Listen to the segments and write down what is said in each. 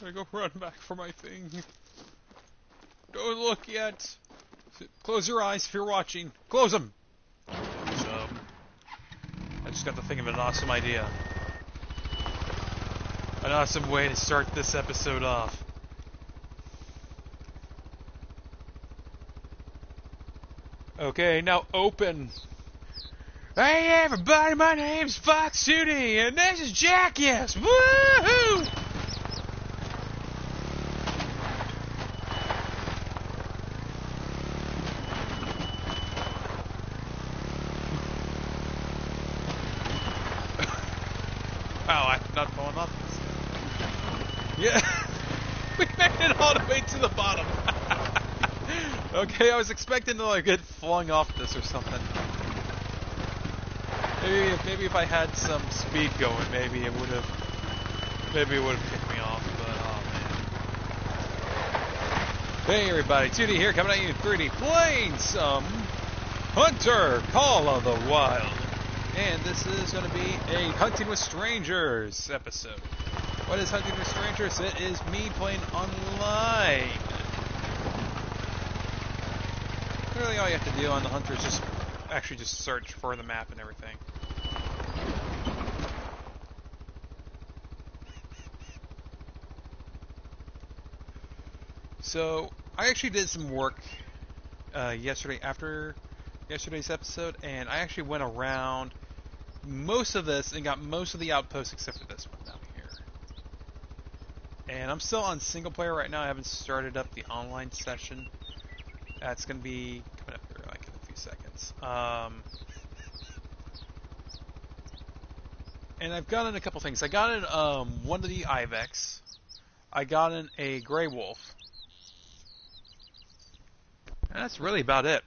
I go run back for my thing. Don't look yet. Close your eyes if you're watching. Close them. So, I just got to think of an awesome idea. An awesome way to start this episode off. Okay, now open. Hey everybody, my name's Fox Judy, and this is Jackass. Woohoo! Wow, I'm not going up this yet. Yeah, we made it all the way to the bottom. Okay, I was expecting to like get flung off this or something. Maybe if I had some speed going, maybe it would have kicked me off. But oh man. Hey everybody, 2D here, coming at you in 3D, playing some Hunter Call of the Wild. And this is going to be a Hunting with Strangers episode. What is Hunting with Strangers? It is me playing online. Really all you have to do on the Hunter is just search for the map and everything. So, I actually did some work yesterday after yesterday's episode, and I actually went around most of this and got most of the outposts except for this one down here. And I'm still on single player right now. I haven't started up the online session. That's going to be coming up here like in a few seconds. And I've gotten a couple things. I got in one of the Ibex. I got in a Grey Wolf. And that's really about it.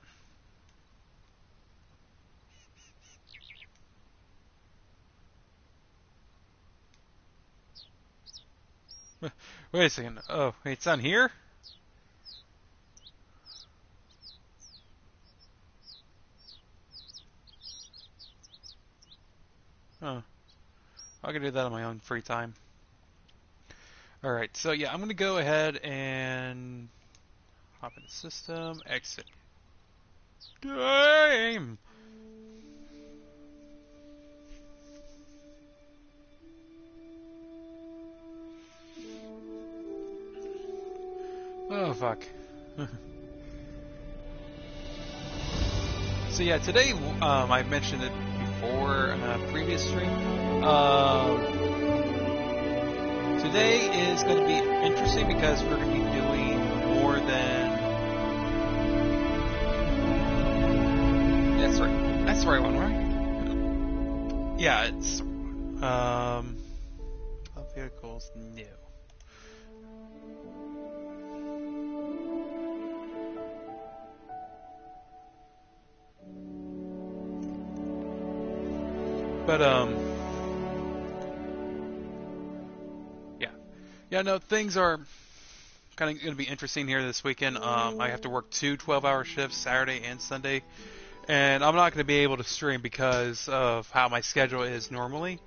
Wait a second. Oh, it's on here? Oh. I can do that on my own free time. Alright, so yeah, I'm going to go ahead and hop into system, exit game. Oh, fuck. So yeah, today, I mentioned it before in a previous stream. Today is going to be interesting because we're going to be doing more than... That's right. That's the right one, right? Yeah, it's... vehicles, no. But, yeah, no, things are kind of going to be interesting here this weekend. I have to work 2 12-hour shifts, Saturday and Sunday, and I'm not going to be able to stream because of how my schedule is normally.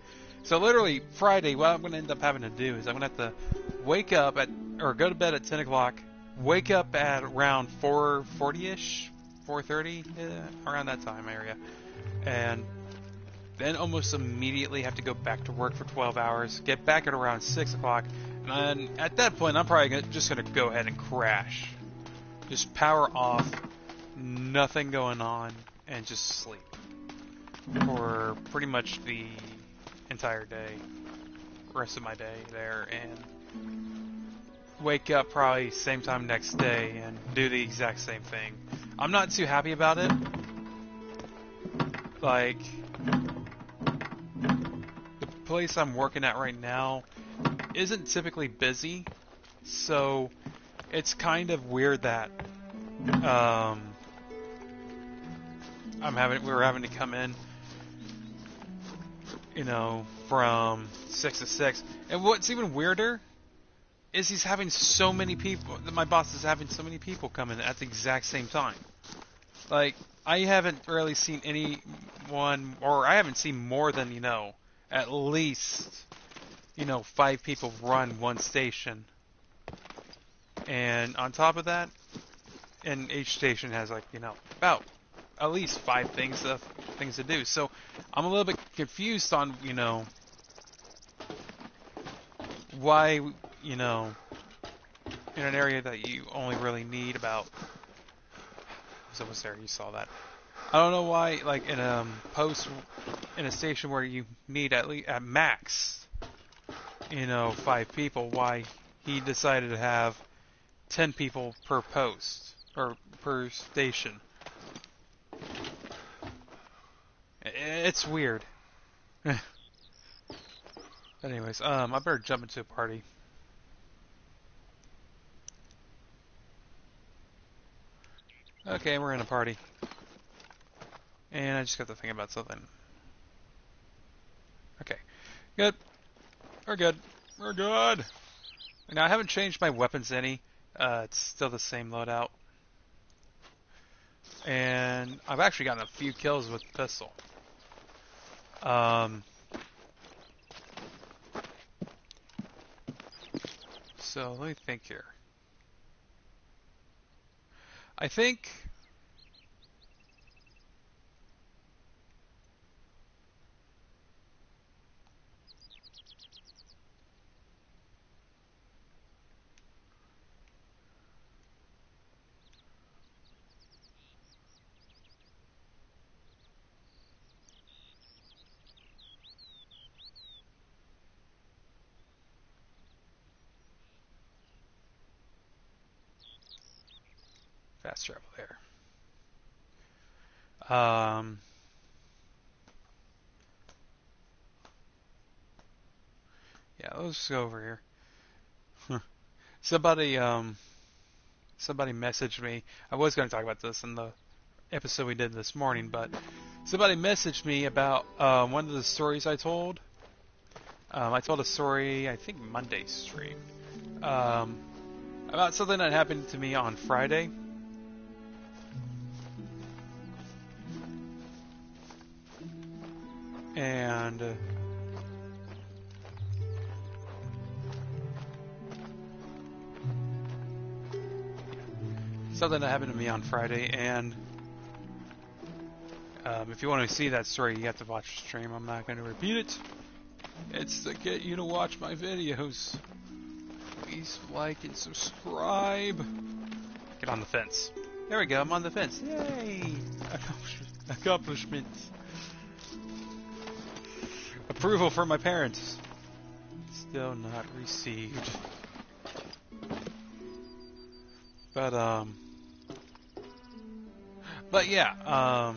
So literally, Friday, what I'm going to end up having to do is I'm going to have to wake up or go to bed at 10 o'clock, wake up at around 4:40-ish, 4:30, around that time area, and then almost immediately have to go back to work for 12 hours, get back at around 6 o'clock, and at that point I'm probably just going to go ahead and crash. Just power off, nothing going on, and just sleep for pretty much the entire day, rest of my day there, and wake up probably same time next day and do the exact same thing. I'm not too happy about it. Like... the place I'm working at right now isn't typically busy, so it's kind of weird that we're having to come in, from 6 to 6. And what's even weirder is he's having so many people. My boss is having so many people come in at the exact same time. Like, I haven't really seen anyone, or I haven't seen more than, at least 5 people run one station. And on top of that, and each station has like, about at least 5 things to do. So I'm a little bit confused on, why, in an area that you only really need about, so was there, you saw that. I don't know why, like in a in a station where you need at least at max, 5 people, why he decided to have 10 people per post or per station. It's weird. Anyways, I better jump into a party. Okay, we're in a party. And I just got to think about something. Okay. Good. We're good. We're good. Now, I haven't changed my weapons any. It's still the same loadout. And I've actually gotten a few kills with the pistol. So, let me think here. I think... Fast travel there. Yeah, let's go over here. Somebody messaged me. I was going to talk about this in the episode we did this morning, but somebody messaged me about one of the stories I told. I told a story, I think Monday stream, about something that happened to me on Friday. And something that happened to me on Friday, and if you want to see that story, you have to watch the stream. I'm not going to repeat it. It's to get you to watch my videos. Please like and subscribe. Get on the fence. There we go, I'm on the fence. Yay! Accomplishments. Approval from my parents. Still not received. But yeah,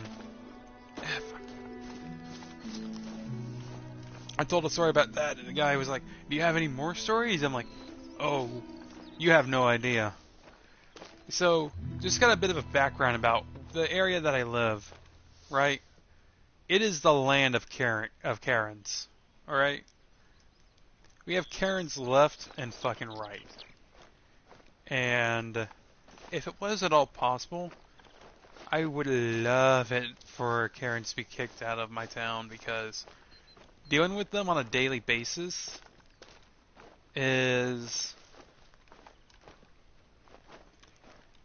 I told a story about that, and the guy was like, "Do you have any more stories?" I'm like, "Oh, you have no idea." So, just got a bit of a background about the area that I live, right? It is the land of Karens, alright? We have Karens left and fucking right. And if it was at all possible, I would love it for Karens to be kicked out of my town, because dealing with them on a daily basis is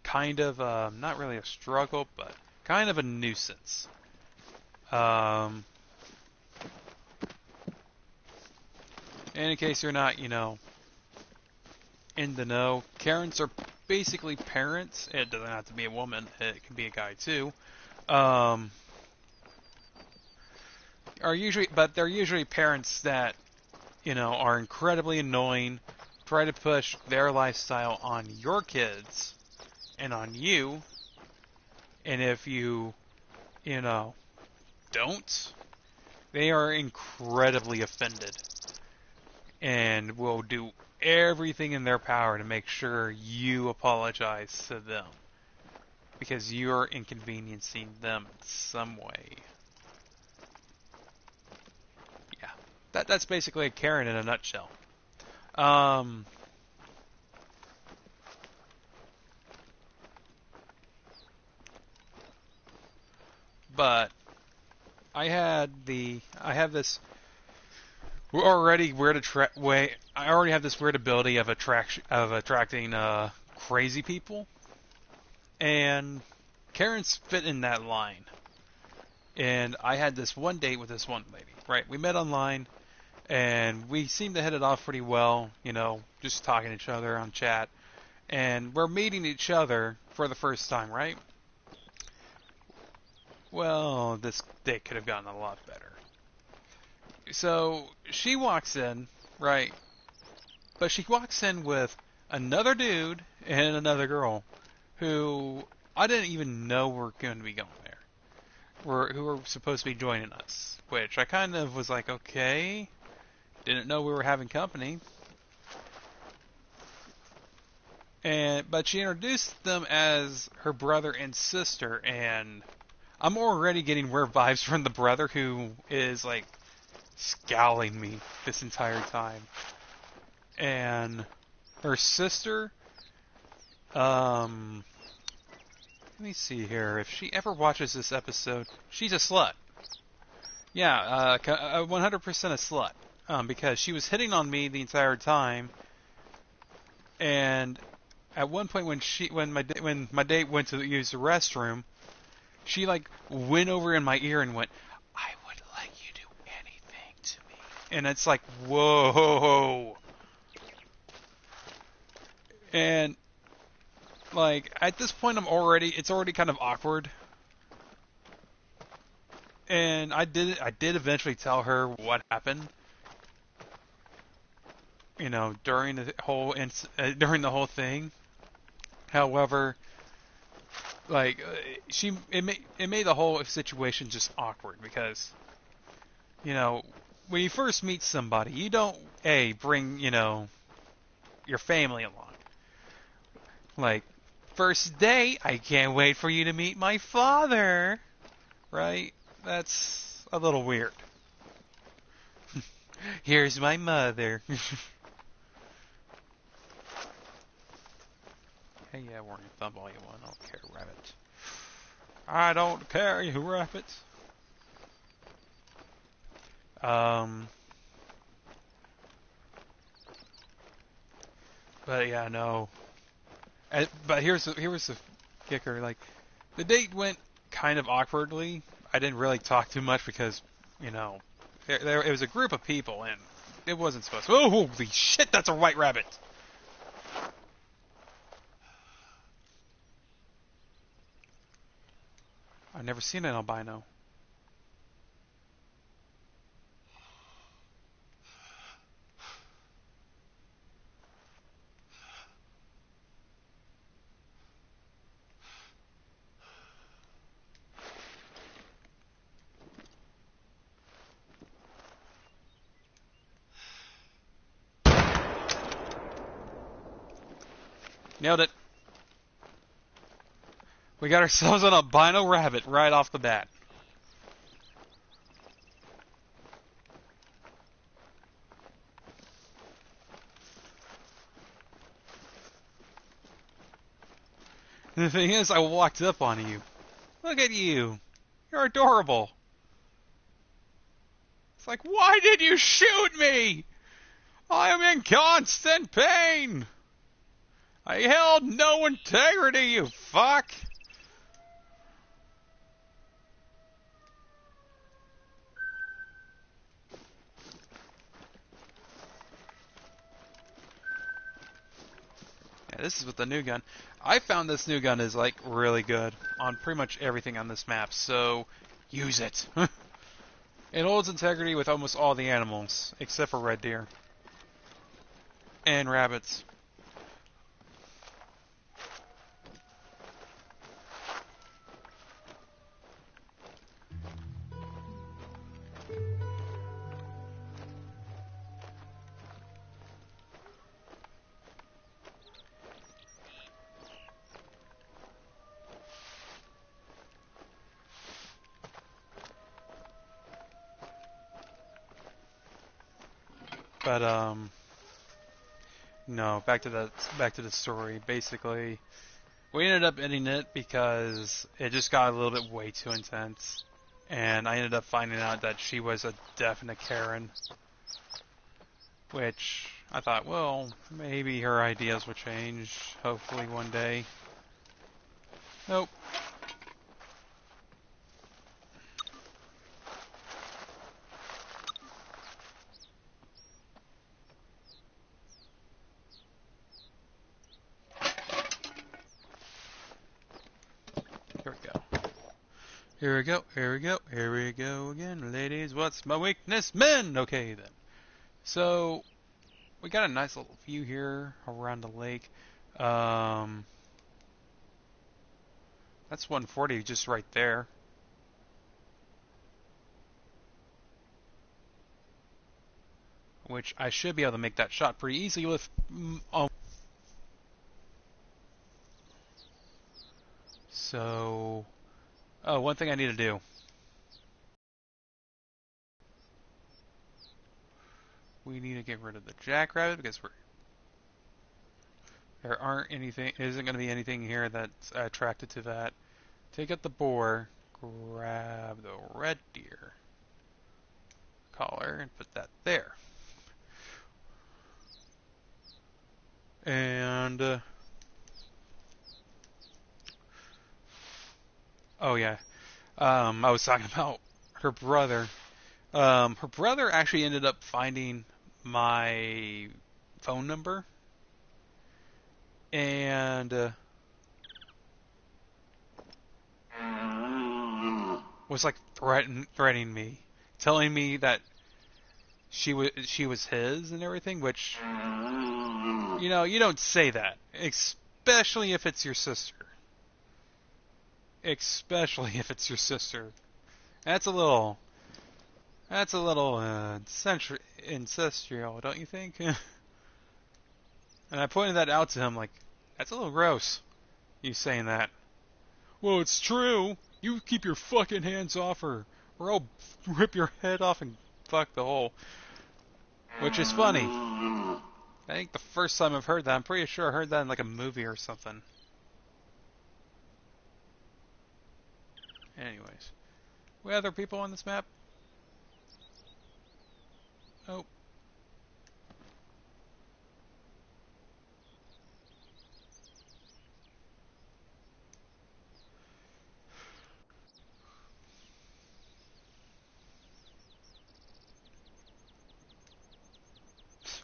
kind of, not really a struggle, but kind of a nuisance. And in case you're not, in the know, Karens are basically parents. It doesn't have to be a woman, it can be a guy too. They're usually parents that, are incredibly annoying, try to push their lifestyle on your kids and on you, and if you, don't, they are incredibly offended and will do everything in their power to make sure you apologize to them, because you're inconveniencing them in some way. Yeah, that's basically a Karen in a nutshell. But I have this we're already weird way. I already have this weird ability of attracting crazy people, and Karen's fit in that line. And I had this one date with this one lady. Right, we met online, and we seemed to hit it off pretty well. You know, just talking to each other on chat, and we're meeting each other for the first time. Right. Well, this date could have gotten a lot better. So she walks in, right? But she walks in with another dude and another girl who I didn't even know were going to be going there. Who were supposed to be joining us. Which I kind of was like, okay. Didn't know we were having company. But she introduced them as her brother and sister, and I'm already getting weird vibes from the brother who is like scowling me this entire time. And her sister, let me see here. If she ever watches this episode, she's a slut. Yeah, 100% a slut. Because she was hitting on me the entire time, and at one point when my date went to use the restroom, she like went over in my ear and went, "I would let you do anything to me," and it's like, whoa. And like at this point, it's already kind of awkward. And I did eventually tell her what happened. You know, during the whole thing. However, like it made the whole situation just awkward because, you know, when you first meet somebody, you don't bring, you know, your family along. Like, first date, I can't wait for you to meet my father. Right? That's a little weird. Here's my mother. Hey, yeah, warn your thumb all you want. I don't care, rabbit. I don't care, you rabbit. But yeah, no. But here's the kicker. Like, the date went kind of awkwardly. I didn't really talk too much because, you know, it was a group of people and it wasn't supposed to. Oh, holy shit! That's a white rabbit. I've never seen an albino. Nailed it. We got ourselves an albino rabbit right off the bat. The thing is, I walked up on you. Look at you. You're adorable. It's like, why did you shoot me? I am in constant pain. I held no integrity, you fuck. Yeah, this is with the new gun. I found this new gun is like really good on pretty much everything on this map, so use it. It holds integrity with almost all the animals, except for red deer. And rabbits. But no, back to the story. Basically, we ended up ending it because it just got a little bit way too intense, and I ended up finding out that she was a definite Karen. which I thought, well, maybe her ideas would change, hopefully one day. Nope. Here we go. Here we go, here we go, here we go again, ladies. What's my weakness? Men! Okay, then. So, we got a nice little view here around the lake. That's 140 just right there. Which I should be able to make that shot pretty easily with... So... Oh, one thing I need to do. We need to get rid of the jackrabbit because isn't going to be anything here that's attracted to that. Take out the boar, grab the red deer collar, and put that there. And oh yeah, I was talking about her brother. Her brother actually ended up finding my phone number and was like threatening me, telling me that she was his and everything. Which, you don't say that, especially if it's your sister. Especially if it's your sister. That's a little ancestral, don't you think? And I pointed that out to him, like, that's a little gross, you saying that. Well, it's true. You keep your fucking hands off her, or I'll rip your head off and fuck the hole. Which is funny. I think the first time I've heard that, I'm pretty sure I heard that in like a movie or something. Anyways. We have other people on this map? Nope.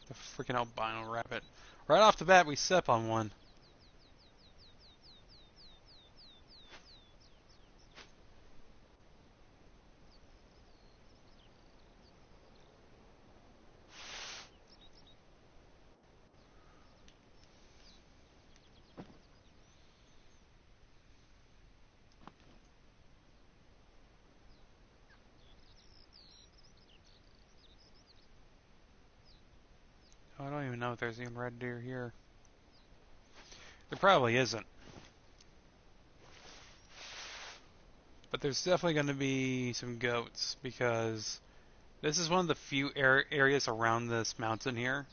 The freaking albino rabbit. Right off the bat, we step on one. I don't even know if there's any red deer here. There probably isn't. But there's definitely going to be some goats because this is one of the few areas around this mountain here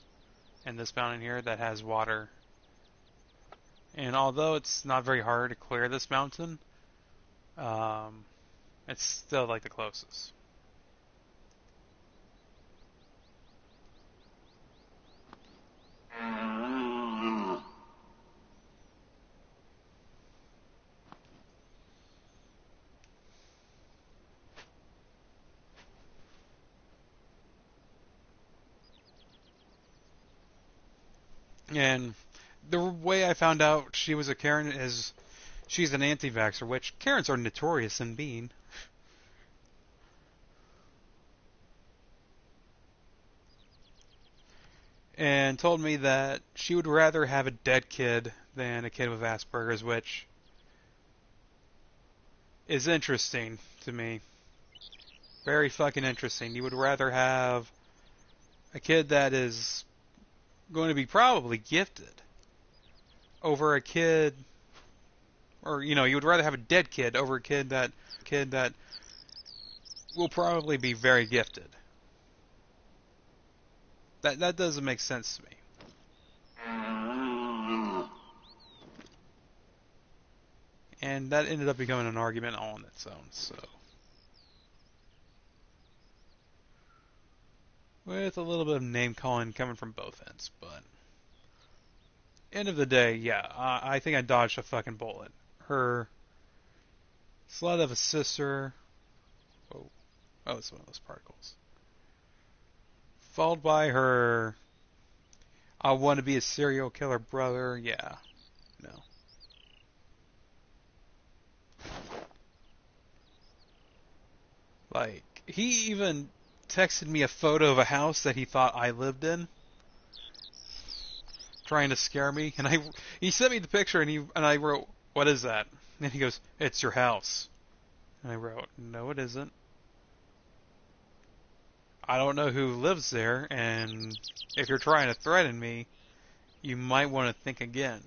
and this mountain here that has water. And although it's not very hard to clear this mountain, it's still like the closest. And the way I found out she was a Karen is she's an anti-vaxxer, which Karens are notorious in being. And told me that she would rather have a dead kid than a kid with Asperger's, which is interesting to me. Very fucking interesting. You would rather have a kid that is going to be probably gifted over a kid, or you would rather have a dead kid over a kid that will probably be very gifted. That doesn't make sense to me. And that ended up becoming an argument all on its own, so. with a little bit of name calling coming from both ends. But end of the day, yeah, I think I dodged a fucking bullet. Her slut of a sister. Whoa. Oh, it's one of those particles. Followed by her I want to be a serial killer brother. Yeah. No. Like, he even texted me a photo of a house that he thought I lived in, trying to scare me. And he sent me the picture, and I wrote, "What is that?" And he goes, "It's your house." And I wrote, "No, it isn't. I don't know who lives there, and if you're trying to threaten me, you might want to think again,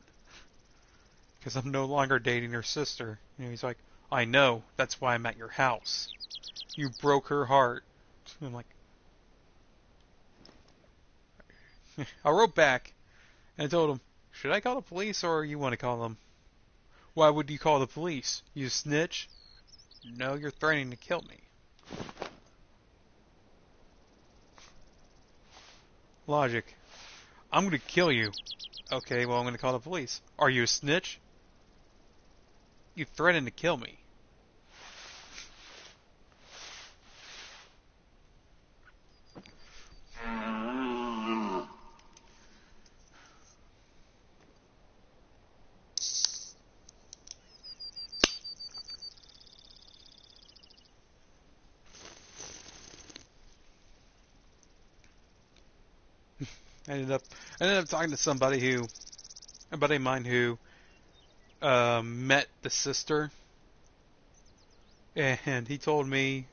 because I'm no longer dating your sister." And he's like, "I know. That's why I'm at your house. You broke her heart." I'm like, I wrote back and I told him, "Should I call the police or you want to call them?" "Why would you call the police? You snitch?" "No, you're threatening to kill me." Logic. "I'm going to kill you." "Okay, well, I'm going to call the police." "Are you a snitch?" "You threatened to kill me." I ended up talking to a buddy of mine who met the sister, and he told me,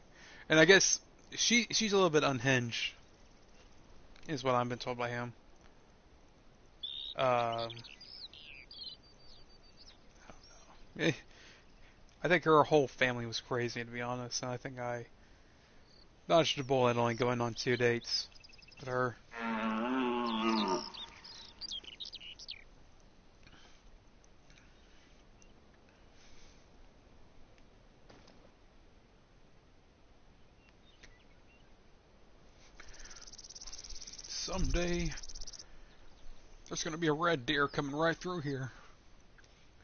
and I guess she's a little bit unhinged, is what I've been told by him. Um, eh, I think her whole family was crazy, to be honest, and I think I dodged a bullet only going on 2 dates with her. Someday, there's gonna be a red deer coming right through here.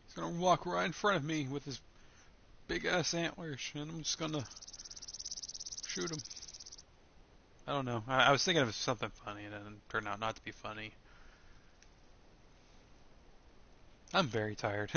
He's gonna walk right in front of me with his big ass antlers, and I'm just gonna shoot him. I don't know. I was thinking of something funny, and it turned out not to be funny. I'm very tired.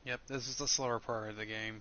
Yep, this is the slower part of the game.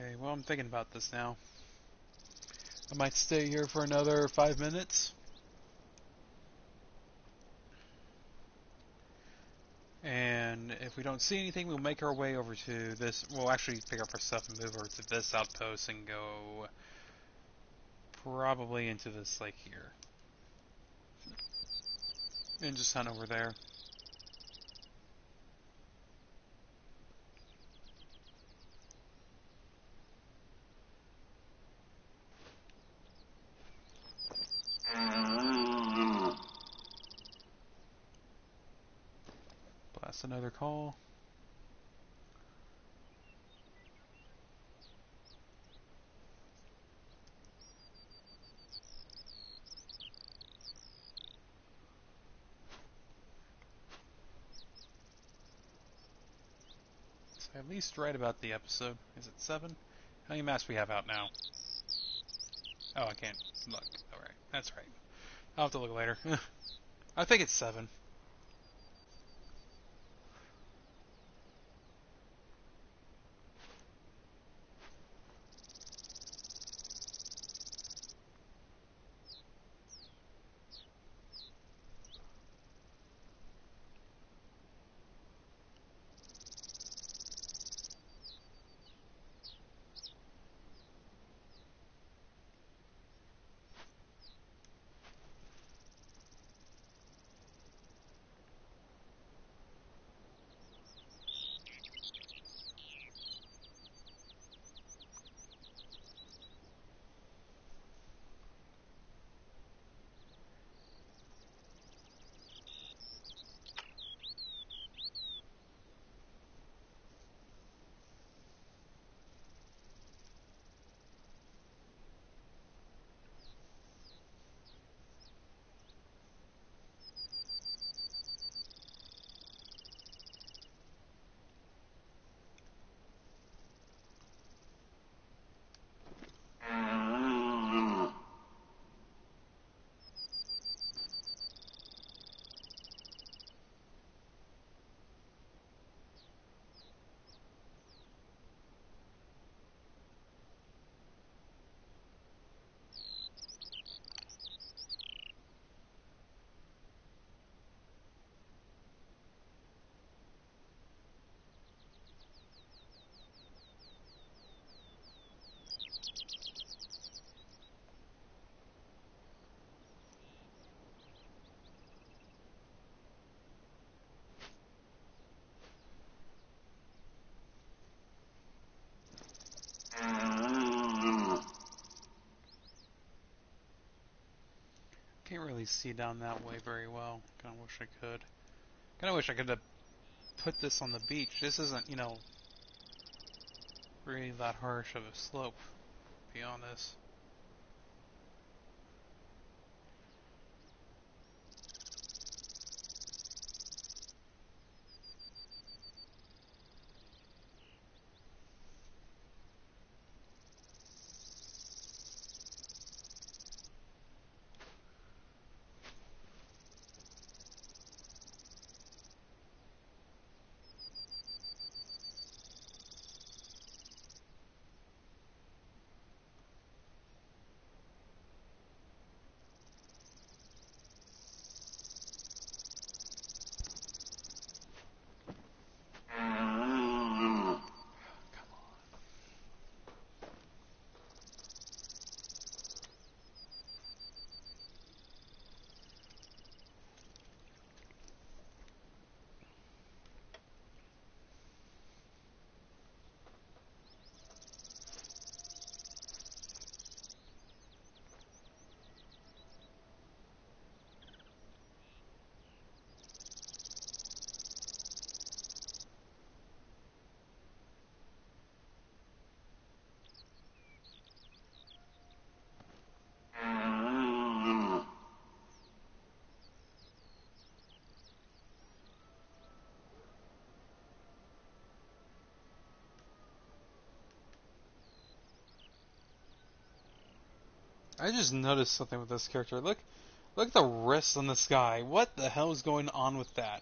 Okay, well, I'm thinking about this now. I might stay here for another 5 minutes. And if we don't see anything, we'll make our way over to this. We'll actually pick up our stuff and move over to this outpost and go probably into this lake here. And just hunt over there. Blast another call. So at least right about the episode. Is it 7? How many maps we have out now? Oh, I can't look. Alright, that's right. I'll have to look later. I think it's 7. Can't really see down that way very well. Kinda wish I could. Kinda wish I could have put this on the beach. This isn't, really that harsh of a slope, to be honest. I just noticed something with this character. Look at the wrist on this guy. What the hell is going on with that?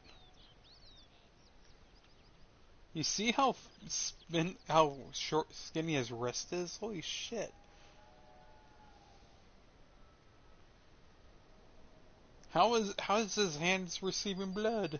You see how how short skinny his wrist is? Holy shit! How is his hands receiving blood?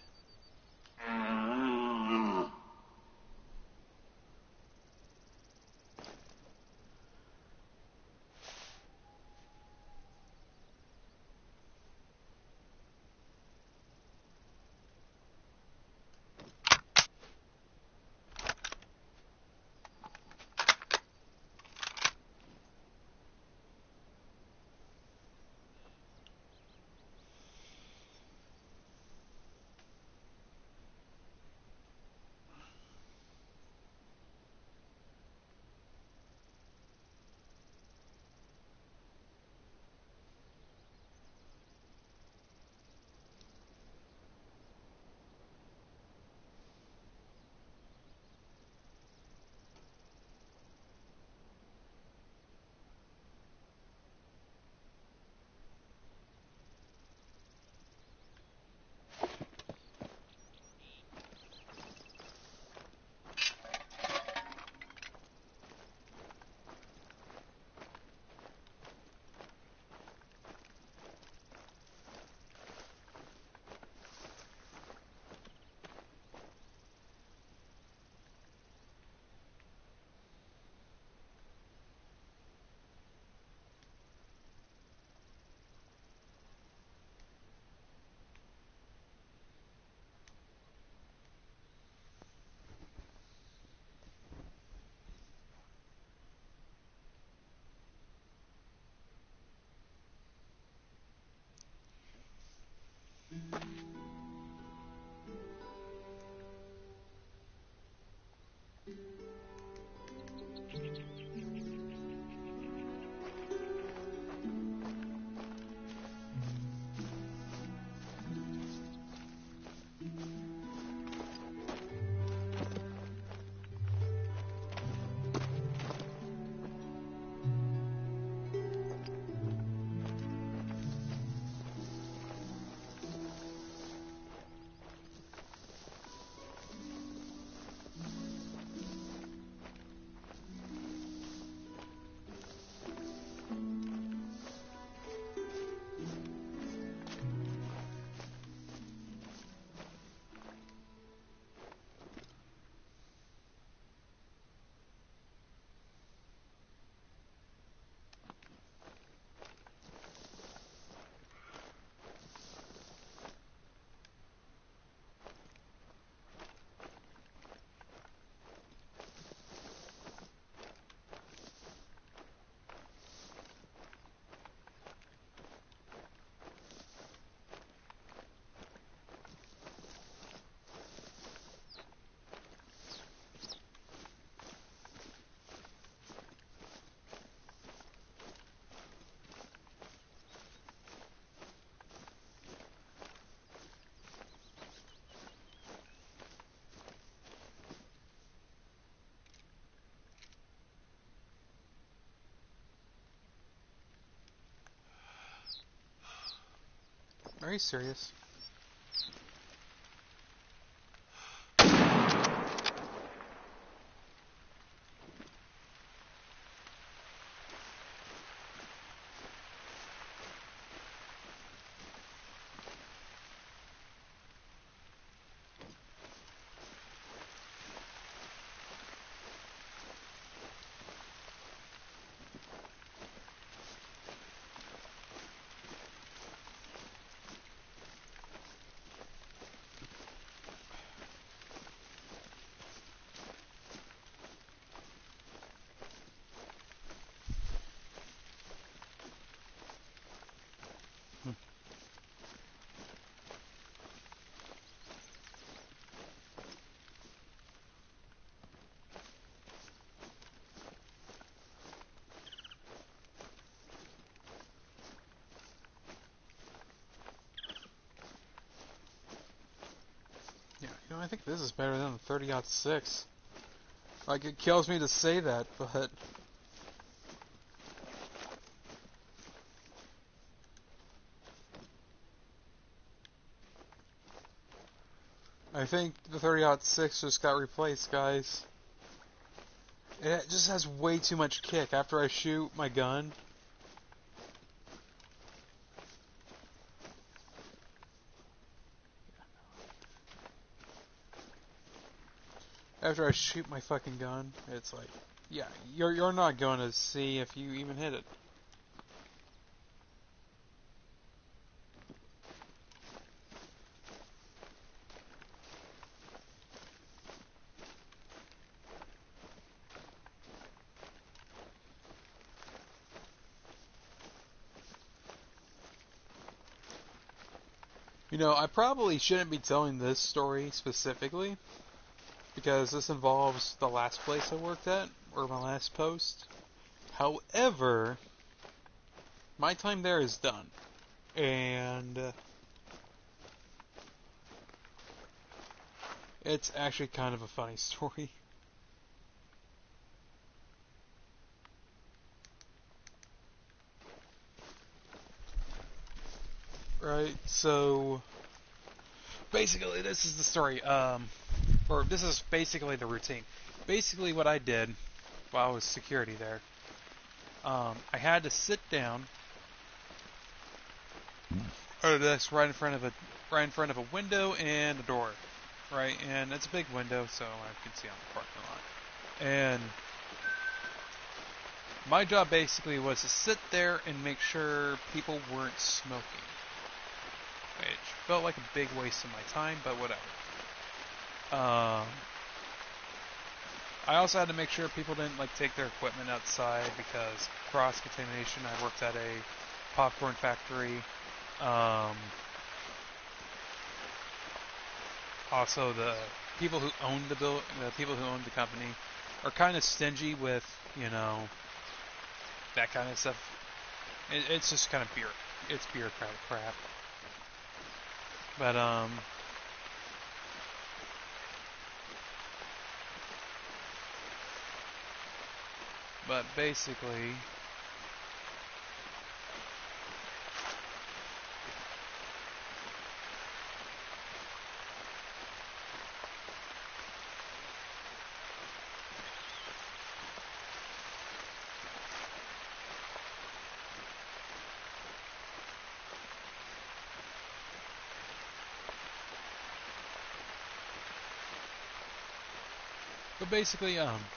Are you serious? Yeah, I think this is better than the 30-06. Like, it kills me to say that, but I think the 30-06 just got replaced, guys. It just has way too much kick after I shoot my gun. After I shoot my fucking gun, it's like, yeah, you're not going to see if you even hit it. You know, I probably shouldn't be telling this story specifically, because this involves the last place I worked at, or my last post. However, my time there is done. And it's actually kind of a funny story. Right, so basically this is the story, or this is basically the routine. Basically what I did while I was security there, I had to sit down at a desk right in front of a window and a door, right, and it's a big window so I could see on the parking lot. And my job basically was to sit there and make sure people weren't smoking. Which felt like a big waste of my time, but whatever. I also had to make sure people didn't take their equipment outside because cross-contamination. I worked at a popcorn factory. Also, the people who owned the people who owned the company are kind of stingy with, that kind of stuff. It's just kind of it's bureaucratic crap. But basically,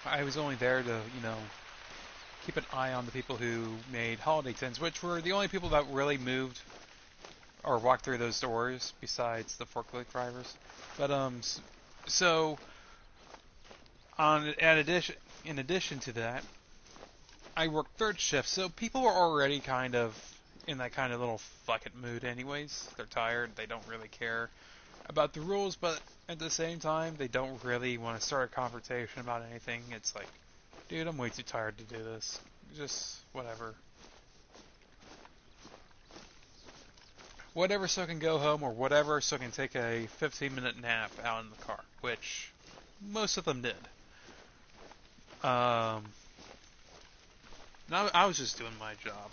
I was only there to, keep an eye on the people who made holiday tins, which were the only people that really moved or walked through those doors besides the forklift drivers. But so in addition to that, I worked third shift, so people were already kind of in that kind of little fuck it mood anyways. They're tired, they don't really care about the rules, but at the same time, they don't really want to start a conversation about anything. It's like, dude, I'm way too tired to do this. Just whatever. Whatever, so I can go home, or whatever, so I can take a 15-minute nap out in the car, which most of them did. I was just doing my job,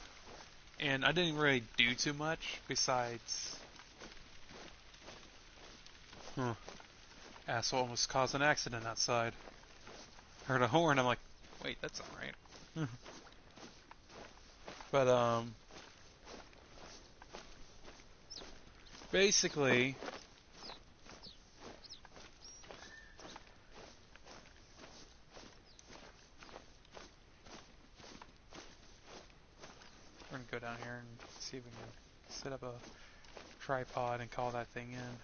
and I didn't really do too much besides. Asshole almost caused an accident outside. Heard a horn. I'm like, wait, that's not right. But basically, we're gonna go down here and see if we can set up a tripod and call that thing in.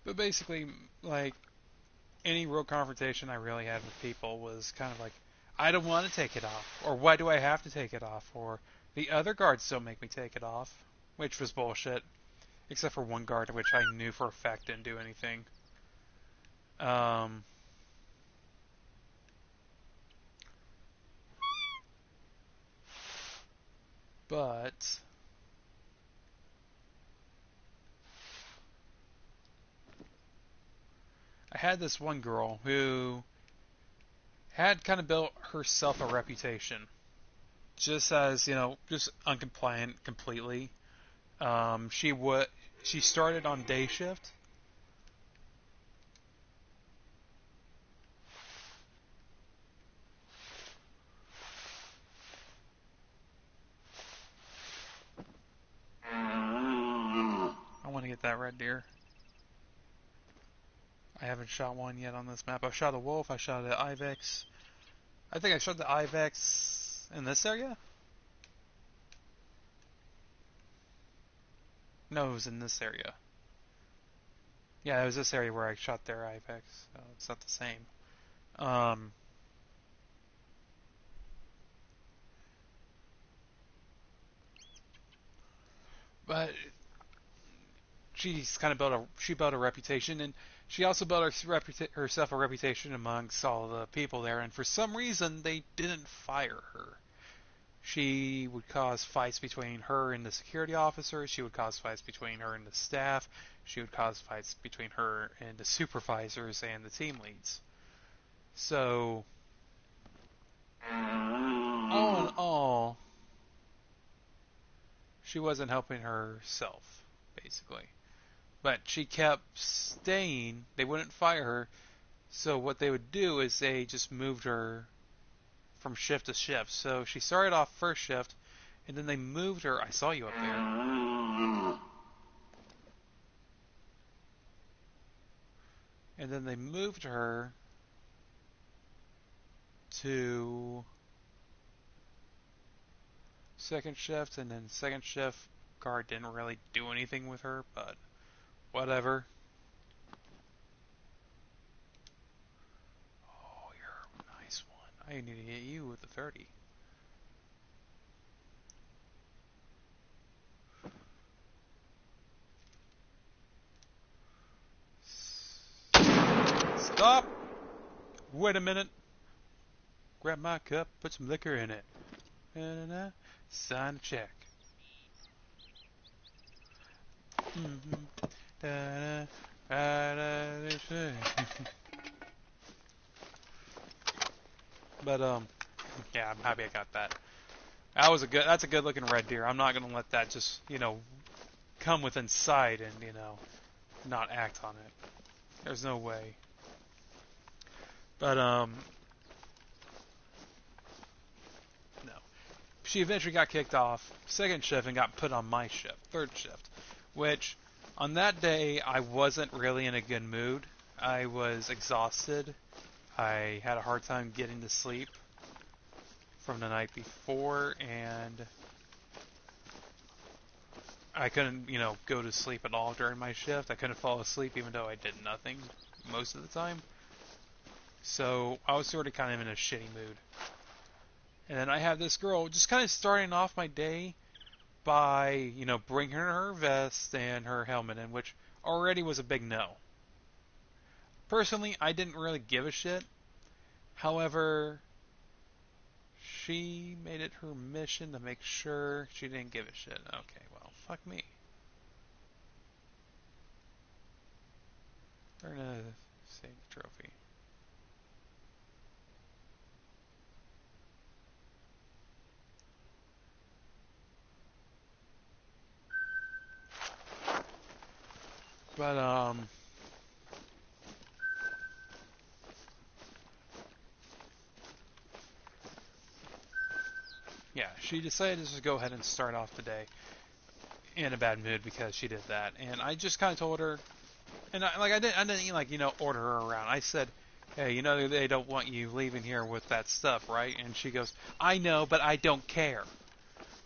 But basically, any real confrontation I really had with people was kind of like, I don't want to take it off, or why do I have to take it off, or the other guards don't make me take it off, which was bullshit, except for one guard, which I knew for a fact didn't do anything. But had this one girl who had kind of built herself a reputation, just as just uncompliant completely. She started on day shift. I want to get that red deer. I haven't shot one yet on this map. I've shot a wolf. I shot an ibex. I think I shot the ibex in this area. No, it was in this area. Yeah, it was this area where I shot their ibex. So it's not the same. But she's kind of built a reputation, and she also built herself a reputation amongst all the people there. And for some reason, they didn't fire her. She would cause fights between her and the security officers. She would cause fights between her and the staff. She would cause fights between her and the supervisors and the team leads. So, all in all, she wasn't helping herself, basically. But she kept staying. They wouldn't fire her. So what they would do is they just moved her from shift to shift. So she started off first shift, and then they moved her. I saw you up there. And then they moved her to second shift, and then second shift guard didn't really do anything with her, but whatever. Oh, you're a nice one. I need to get you with the 30. Stop! Wait a minute. Grab my cup, put some liquor in it. Sign a check. But yeah, I'm happy I got that. That's a good looking red deer. I'm not gonna let that just come within sight and not act on it. There's no way. But no. She eventually got kicked off second shift and got put on my shift, third shift, which on that day I wasn't really in a good mood. I was exhausted. I had a hard time getting to sleep from the night before, and I couldn't, go to sleep at all during my shift. I couldn't fall asleep even though I did nothing most of the time. So I was sort of kind of in a shitty mood. And then I have this girl just kind of starting off my day by, bringing her vest and her helmet in, which already was a big no. Personally, I didn't really give a shit. However, she made it her mission to make sure she didn't give a shit. Okay, well, fuck me. Earn a save trophy. But, yeah, she decided to just go ahead and start off the day in a bad mood because she did that. And I just kind of told her, and I didn't order her around. I said, hey, they don't want you leaving here with that stuff, right? And she goes, I know, but I don't care.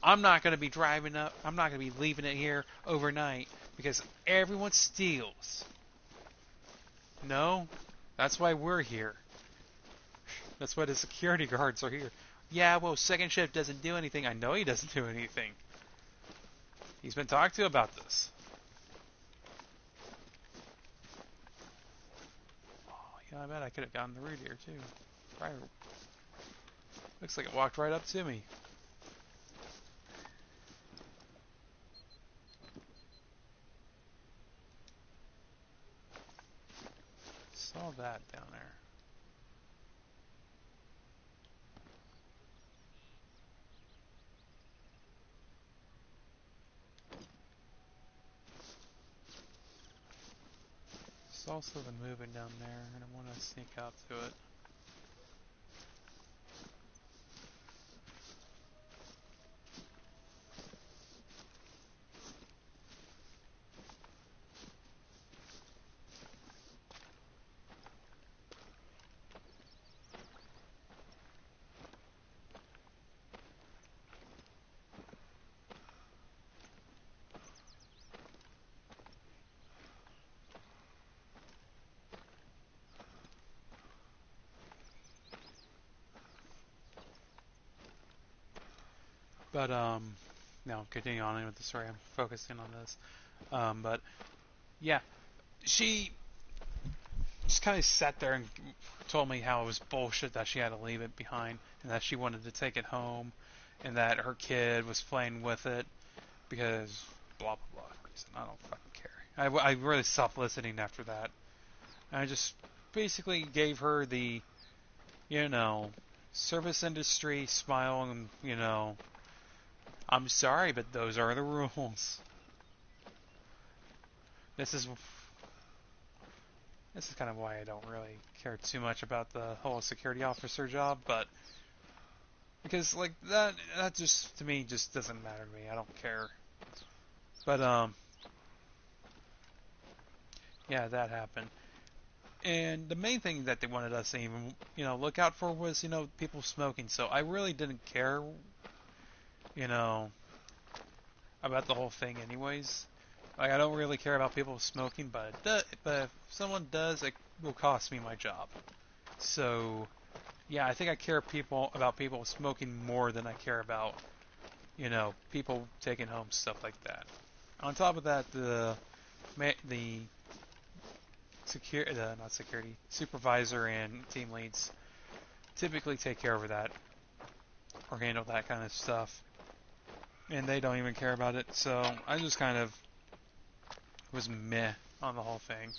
I'm not going to be driving up. I'm not going to be leaving it here overnight because everyone steals. No, that's why we're here. That's why the security guards are here. Yeah, well, second shift doesn't do anything. I know he doesn't do anything. He's been talked to about this. Oh, I bet I could have gotten the root here, too. Right. Looks like it walked right up to me. Son all that down there? There's also the moving down there, and I want to sneak out to it. But no, continuing on with the story. I'm focusing on this. But yeah, she just kind of sat there and told me how it was bullshit that she had to leave it behind and that she wanted to take it home and that her kid was playing with it because blah blah blah reason. I don't fucking care. I really stopped listening after that. I just basically gave her the, you know, service industry smile and, you know, I'm sorry, but those are the rules. This is this is kind of why I don't really care too much about the whole security officer job, but because like that just to me just doesn't matter to me. I don't care. But yeah, that happened. And the main thing that they wanted us to even, you know, look out for was, you know, people smoking. So I really didn't care, you know, about the whole thing anyways. Like I don't really care about people smoking, but if someone does, it will cost me my job. So yeah, I think I care people about people smoking more than I care about, you know, people taking home stuff like that. On top of that, the not security supervisor and team leads typically take care of that or handle that kind of stuff, and they don't even care about it. So I just kind of was meh on the whole thing.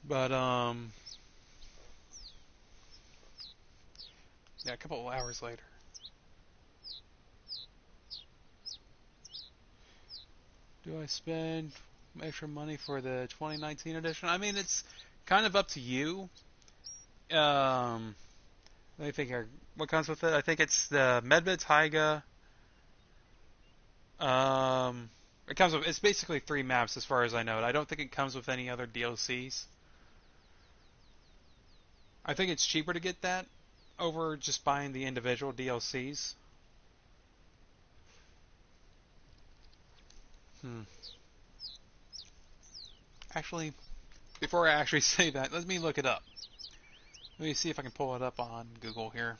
But yeah, a couple of hours later. Do I spend extra money for the 2019 edition? I mean, it's kind of up to you. Um, Let me think here. What comes with it? I think it's the Medbit Taiga. It comes with. It's basically 3 maps as far as I know. I don't think it comes with any other DLCs. I think it's cheaper to get that over just buying the individual DLCs. Hmm. Actually, before I actually say that, let me look it up. Let me see if I can pull it up on Google here.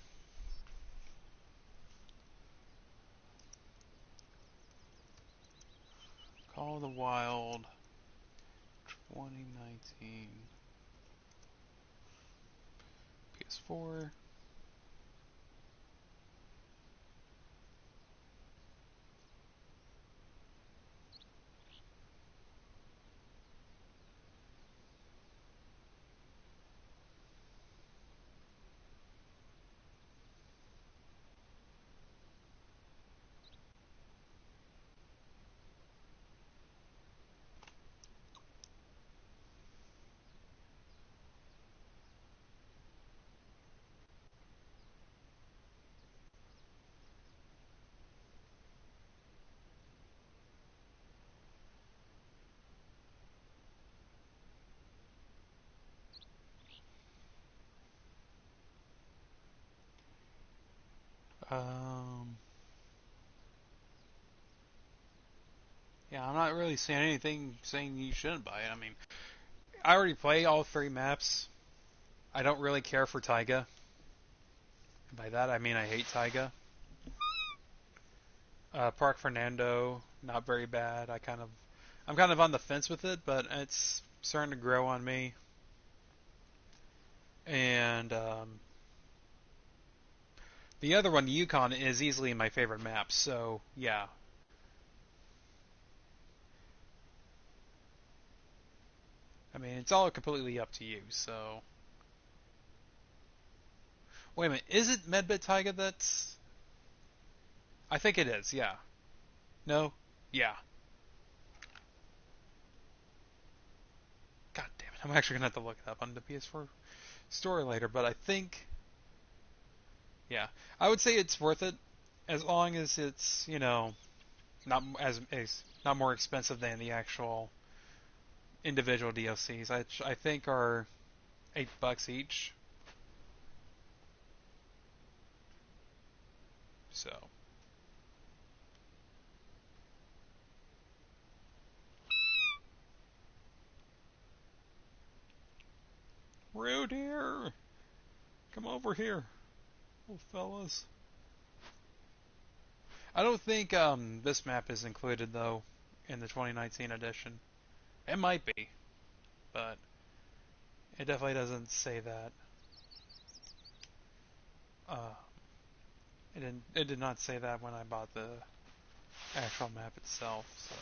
Call of the Wild 2019 PS4. Um, yeah, I'm not really saying anything saying you shouldn't buy it. I mean, I already play all 3 maps. I don't really care for Taiga. By that I mean I hate Taiga. Park Fernando, not very bad. I'm kind of on the fence with it, but it's starting to grow on me. And the other one, Yukon, is easily my favorite map. So yeah. I mean, it's all completely up to you. So wait a minute, is it Medbit Taiga that's? I think it is. Yeah. No. Yeah. God damn it! I'm actually gonna have to look it up on the PS4 store later, but I think, yeah, I would say it's worth it as long as it's not not more expensive than the actual individual DLCs. I think are $8 each. So rude here, come over here, little fellas. I don't think this map is included though in the 2019 edition. It might be, but it definitely doesn't say that. Uh, it did not say that when I bought the actual map itself. So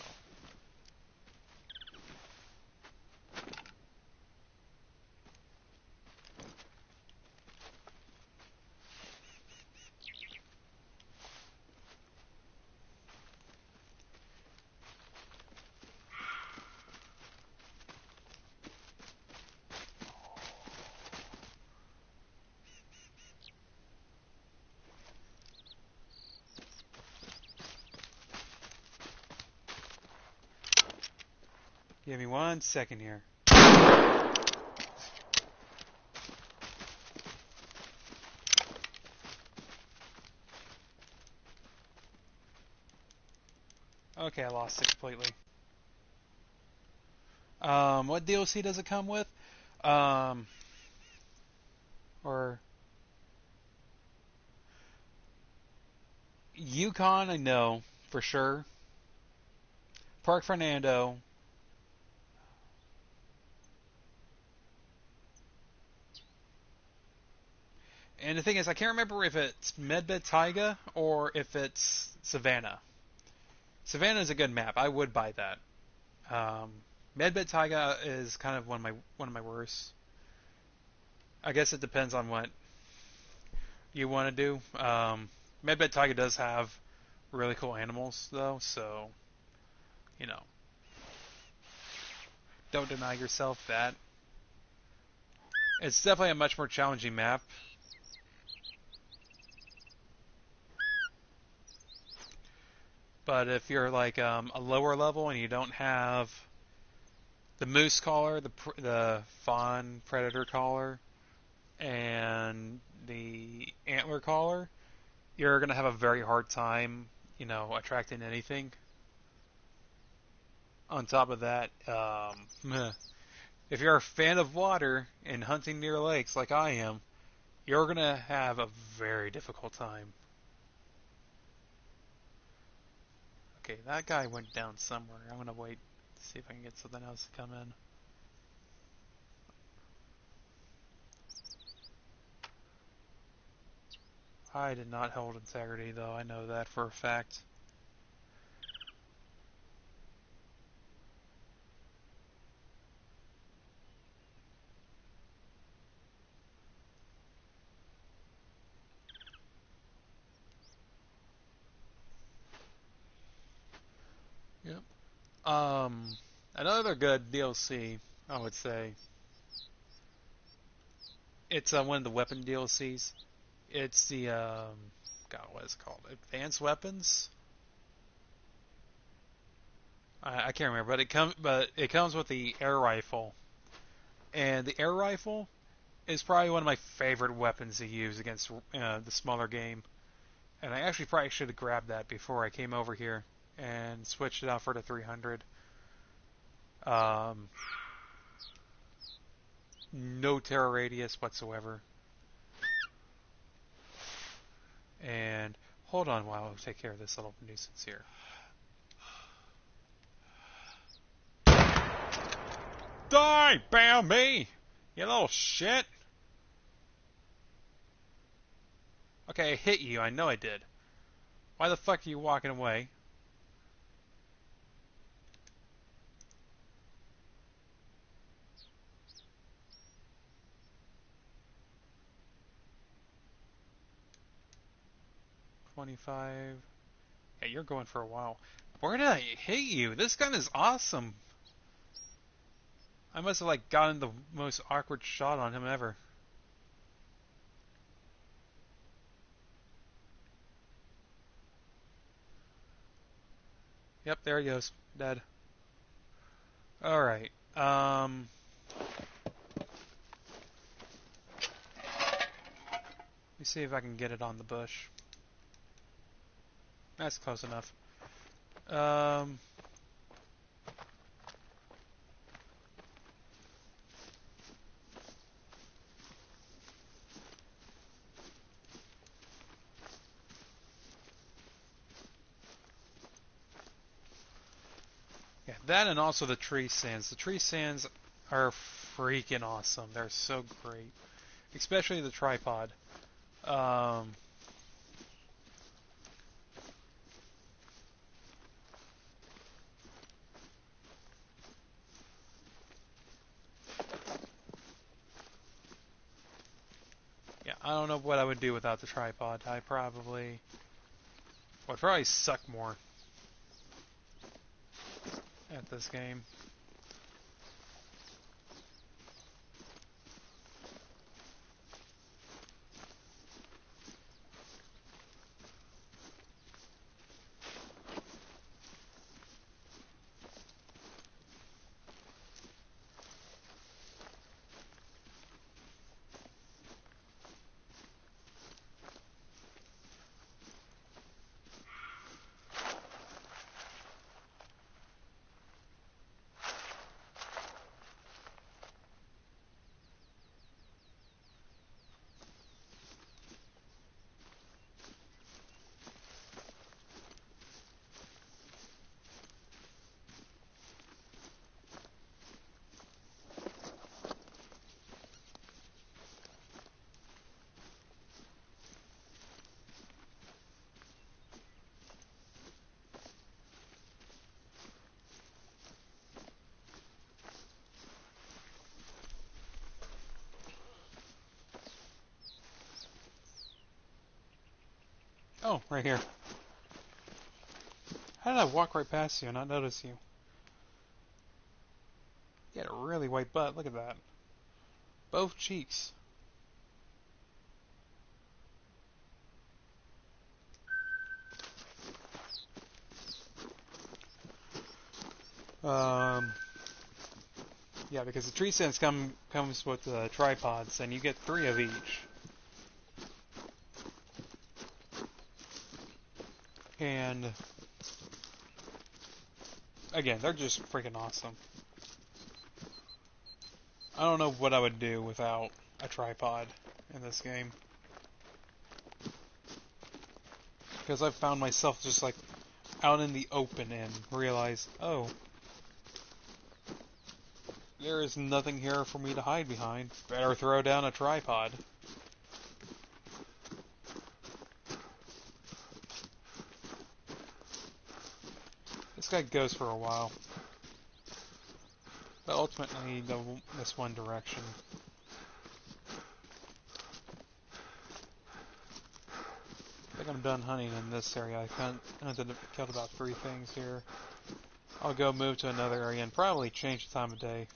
give me 1 second here. Okay, I lost it completely. What DLC does it come with? Um, or Yukon, I know for sure. Park Fernando. And the thing is, I can't remember if it's Medbed Taiga or if it's Savannah. Savannah is a good map. I would buy that. Um, Medbed Taiga is kind of one of my worst. I guess it depends on what you want to do. Medbed Taiga does have really cool animals though, so you know, don't deny yourself that. It's definitely a much more challenging map. But if you're like a lower level and you don't have the moose collar, the fawn predator collar, and the antler collar, you're gonna have a very hard time, attracting anything. On top of that, if you're a fan of water and hunting near lakes like I am, you're gonna have a very difficult time. Okay, that guy went down somewhere. I'm gonna wait to see if I can get something else to come in. I did not hold integrity, though. I know that for a fact. Yep. Another good DLC, I would say. It's one of the weapon DLCs. It's the God, what is it called? Advanced Weapons. I can't remember, but it comes with the air rifle, and the air rifle is probably one of my favorite weapons to use against the smaller game. And I actually probably should have grabbed that before I came over here and switched it out for the 300. Um, no terror radius whatsoever. And hold on while I take care of this little nuisance here. Die, Bambi! You little shit! Okay, I hit you. I know I did. Why the fuck are you walking away? $25. Yeah, you're going for a while. Where did I hit you? This gun is awesome. I must have like gotten the most awkward shot on him ever. Yep, there he goes. Dead. Alright. Let me see if I can get it on the bush. That's close enough. Yeah, that and also the tree stands. The tree stands are freaking awesome. They're so great. Especially the tripod. Um, yeah, I don't know what I would do without the tripod. I probably would probably suck more at this game. Oh, right here. How did I walk right past you and not notice you? You had a really white butt. Look at that. Both cheeks. Um, yeah, because the tree sense comes with tripods, and you get 3 of each. And again, they're just freaking awesome. I don't know what I would do without a tripod in this game. Because I've found myself just like out in the open and realized, oh, there is nothing here for me to hide behind. Better throw down a tripod. This guy goes for a while. But ultimately, this one direction. I think I'm done hunting in this area. I killed about 3 things here. I'll go move to another area and probably change the time of day.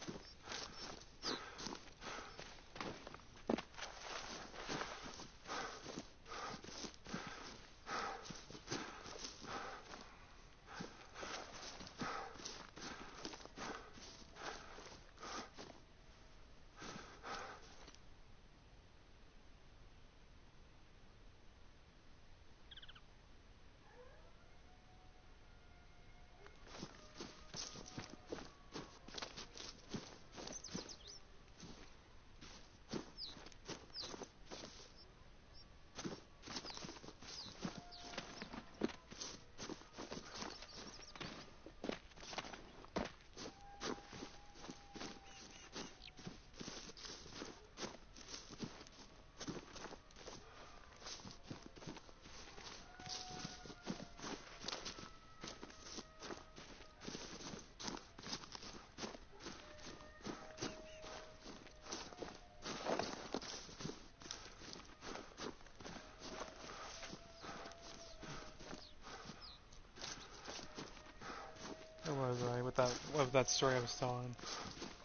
that story I was telling.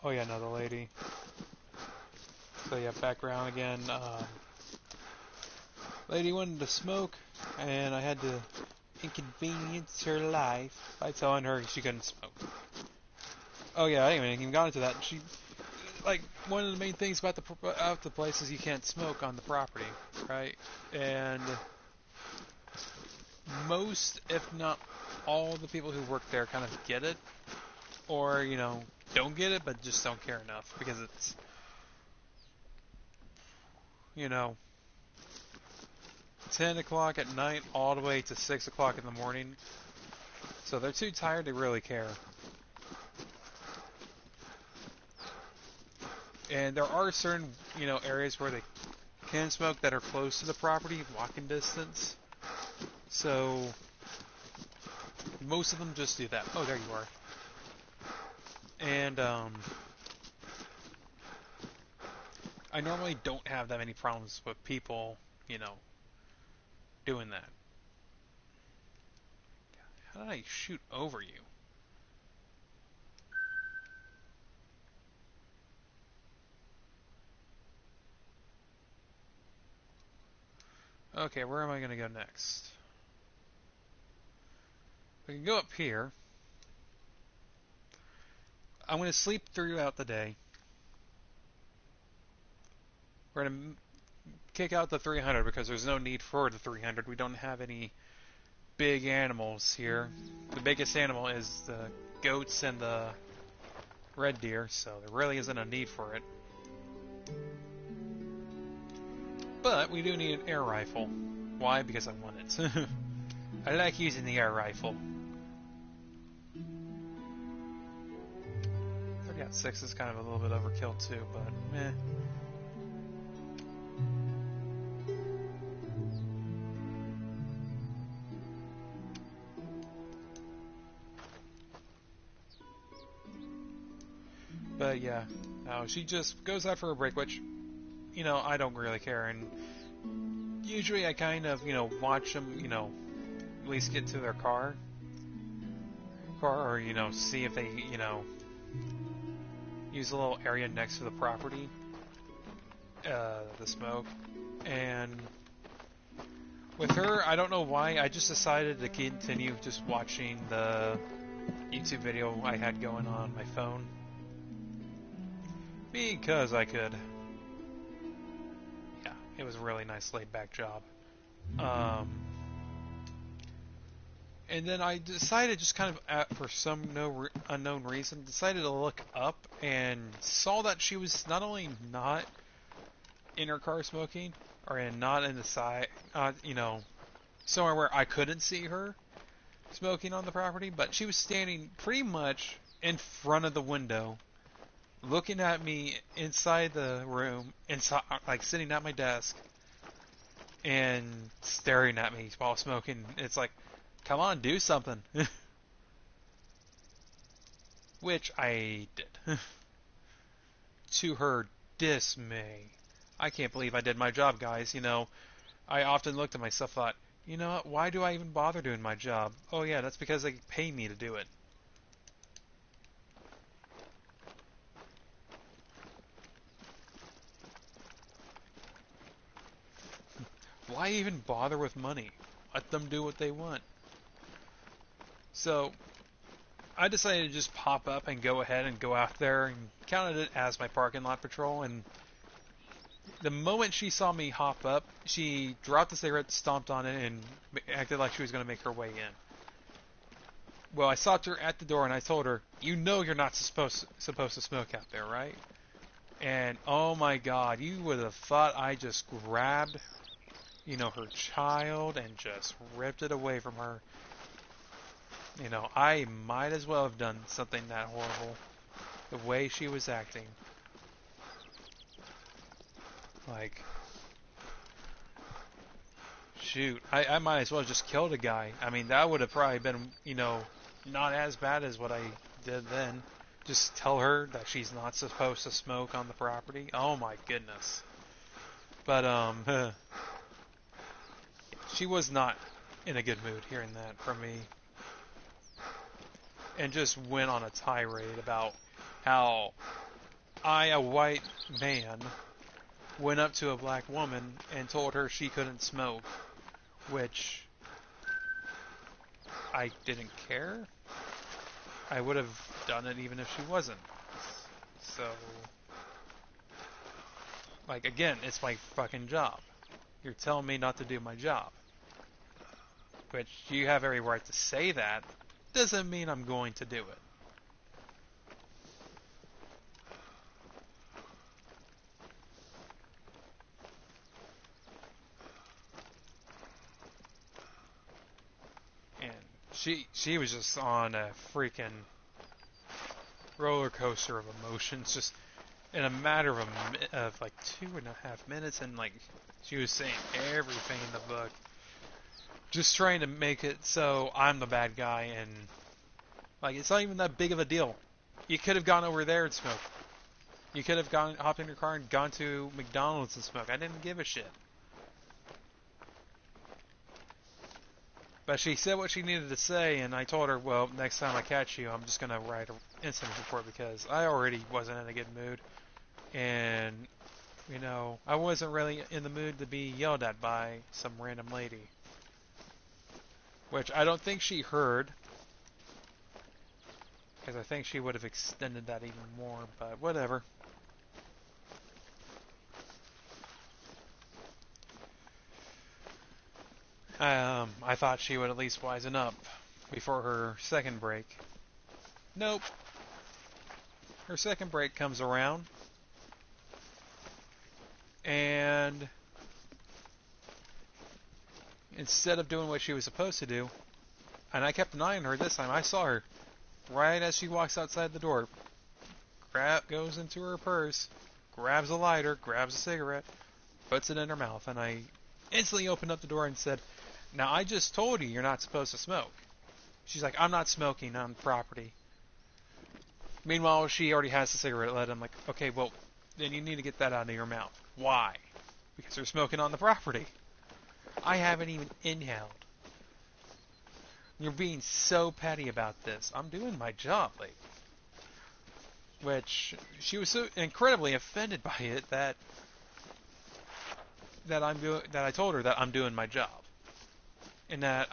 Oh yeah, no, the lady. So yeah, background again. Lady wanted to smoke, and I had to inconvenience her life by telling her she couldn't smoke. Oh yeah, I didn't even got into that. She, like, one of the main things about the place is you can't smoke on the property, right? And most, if not all, the people who work there kind of get it, or don't get it, but just don't care enough because it's, you know, 10 o'clock at night all the way to 6 o'clock in the morning. So they're too tired to really care. And there are certain, areas where they can smoke that are close to the property, walking distance. So most of them just do that. Oh, there you are. And I normally don't have that many problems with people, doing that. How did I shoot over you? Okay, where am I going to go next? We can go up here. I'm going to sleep throughout the day. We're going to kick out the 300 because there's no need for the 300. We don't have any big animals here. The biggest animal is the goats and the red deer, so there really isn't a need for it. But we do need an air rifle. Why? Because I want it. I like using the air rifle. 30-6 is kind of a little bit overkill too, but meh. But yeah, no, she just goes out for a break, which, I don't really care. And usually I kind of, watch them, at least get to their car, or, see if they, use a little area next to the property, the smoke. And with her, I don't know why, I just decided to continue just watching the YouTube video I had going on my phone. Because I could. Yeah, it was a really nice laid back job. And then I decided, just kind of for some unknown reason, decided to look up and saw that she was not only not in her car smoking, or not in the side, somewhere where I couldn't see her smoking on the property, but she was standing pretty much in front of the window, looking at me inside the room, like sitting at my desk, and staring at me while smoking. It's like, come on, do something. Which I did. To her dismay. I can't believe I did my job, guys. I often looked at myself and thought, you know what, why do I even bother doing my job? Oh yeah, that's because they pay me to do it. Why even bother with money? Let them do what they want. So, I decided to just pop up and go ahead and go out there and counted it as my parking lot patrol. And the moment she saw me hop up, she dropped the cigarette, stomped on it, and acted like she was going to make her way in. Well, I stopped her at the door and I told her, "You know you're not supposed to smoke out there, right?" And oh my God, you would have thought I just grabbed, her child and just ripped it away from her. I might as well have done something that horrible. The way she was acting. Like, shoot, I might as well have just killed a guy. I mean, that would have probably been, not as bad as what I did then. Just tell her that she's not supposed to smoke on the property. Oh my goodness. But, she was not in a good mood hearing that from me. and just went on a tirade about how I, a white man, went up to a black woman and told her she couldn't smoke, which I didn't care. I would have done it even if she wasn't. So, like, again, it's my fucking job. You're telling me not to do my job. Which, you have every right to say that. Doesn't mean I'm going to do it. And she was just on a freaking roller coaster of emotions, just in a matter of like 2.5 minutes, and like she was saying everything in the book, just trying to make it so I'm the bad guy, and like it's not even that big of a deal. You could have gone over there and smoked. You could have hopped in your car and gone to McDonald's and smoked. I didn't give a shit. But she said what she needed to say, and I told her, well, next time I catch you, I'm just going to write an incident report because I already wasn't in a good mood. And, you know, I wasn't really in the mood to be yelled at by some random lady. Which I don't think she heard. Because I think she would have extended that even more, but whatever. I thought she would at least wisen up before her second break. Nope. Her second break comes around, and instead of doing what she was supposed to do, and I kept an eye on her this time, I saw her right as she walks outside the door, goes into her purse, grabs a lighter, grabs a cigarette, puts it in her mouth, and I instantly opened up the door and said, now I just told you you're not supposed to smoke. She's like, I'm not smoking on property. Meanwhile, she already has the cigarette lit. I'm like, okay, well, then you need to get that out of your mouth. Why? Because you're smoking on the property. I haven't even inhaled. You're being so petty about this. I'm doing my job, lady. Which, she was so incredibly offended by it that I told her that I'm doing my job. And that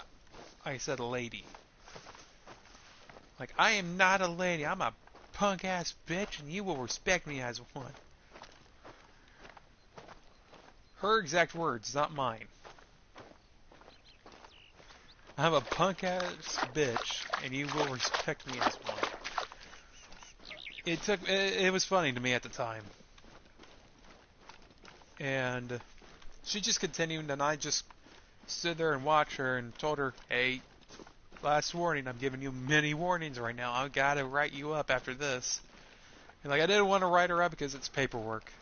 I said lady. Like, I am not a lady. I'm a punk-ass bitch, and you will respect me as one. Her exact words, not mine. I'm a punk-ass bitch, and you will respect me as one. It was funny to me at the time. And she just continued, and I just stood there and watched her and told her, hey, last warning, I'm giving you many warnings right now. I've got to write you up after this. And like, I didn't want to write her up because it's paperwork.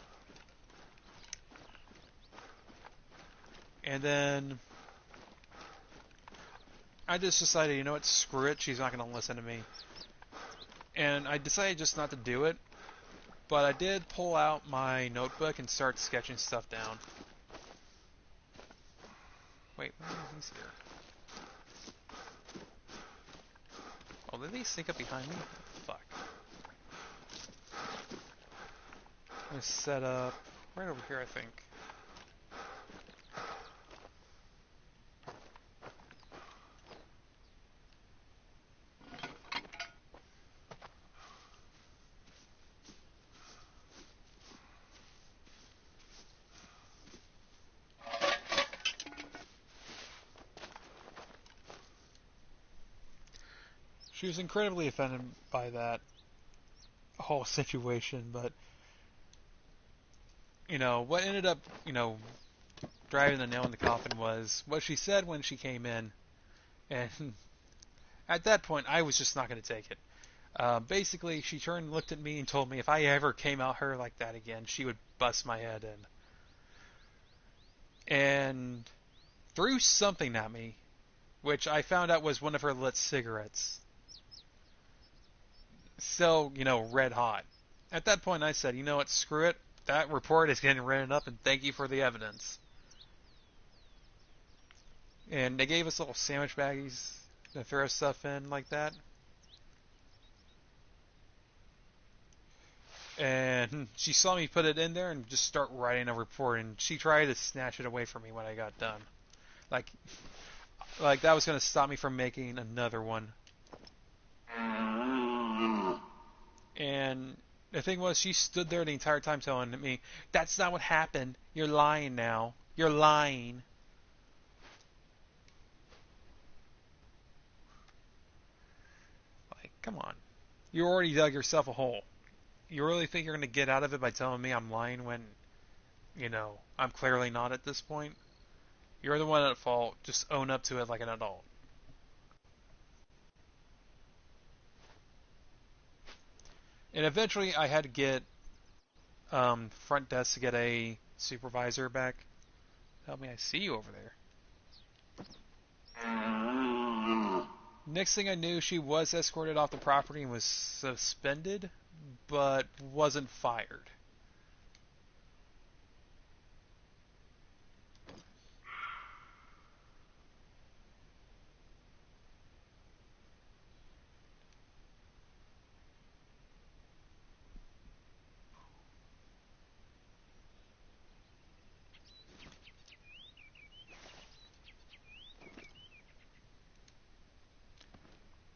And then I just decided, you know what, screw it, she's not going to listen to me. And I decided just not to do it. But I did pull out my notebook and start sketching stuff down. Wait, where are these here? Oh, did they sneak up behind me? Fuck. I'm gonna set up right over here, I think. She was incredibly offended by that whole situation, but, you know, what ended up, you know, driving the nail in the coffin was what she said when she came in, and at that point, I was just not going to take it. Basically, she turned and looked at me and told me if I ever came out her like that again, she would bust my head in. And threw something at me, which I found out was one of her lit cigarettes. Still, you know, red hot. At that point, I said, you know what, screw it. That report is getting written up, and thank you for the evidence. And they gave us little sandwich baggies to throw stuff in like that. And she saw me put it in there and just start writing a report, and she tried to snatch it away from me when I got done. Like, like that was going to stop me from making another one. And the thing was, she stood there the entire time telling me, "That's not what happened. You're lying now. You're lying." Like, come on. You already dug yourself a hole. You really think you're going to get out of it by telling me I'm lying when, I'm clearly not at this point? You're the one at fault. Just own up to it like an adult. And eventually, I had to get front desk to get a supervisor back. Help me, I see you over there. Next thing I knew, she was escorted off the property and was suspended, but wasn't fired.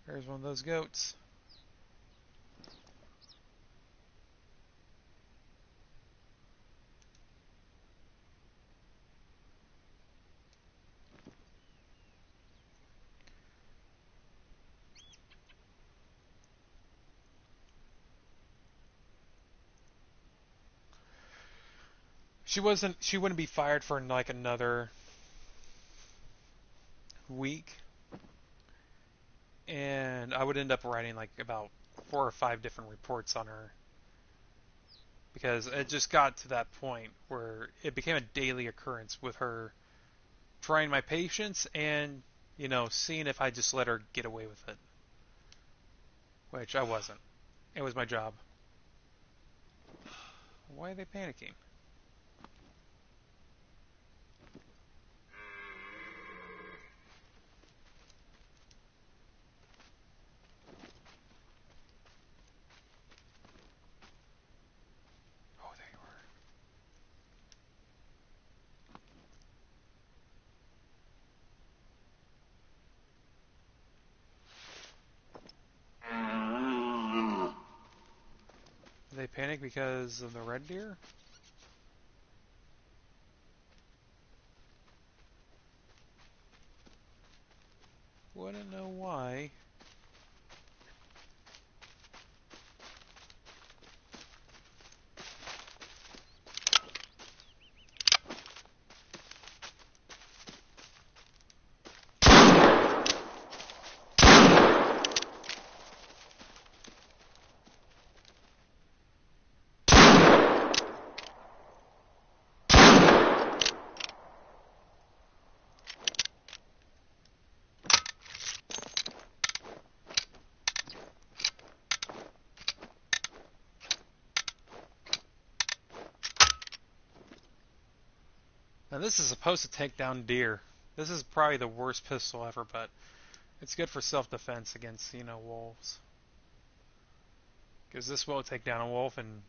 There's one of those goats. She wouldn't be fired for like another week, and I would end up writing like about 4 or 5 different reports on her because it just got to that point where it became a daily occurrence with her trying my patience and seeing if I just let her get away with it, which I wasn't. It was my job. Why are they panicking? Oh, there you are. They panic because of the red deer? Wouldn't know why. Now this is supposed to take down deer. This is probably the worst pistol ever, but it's good for self-defense against, wolves. Because this will take down a wolf in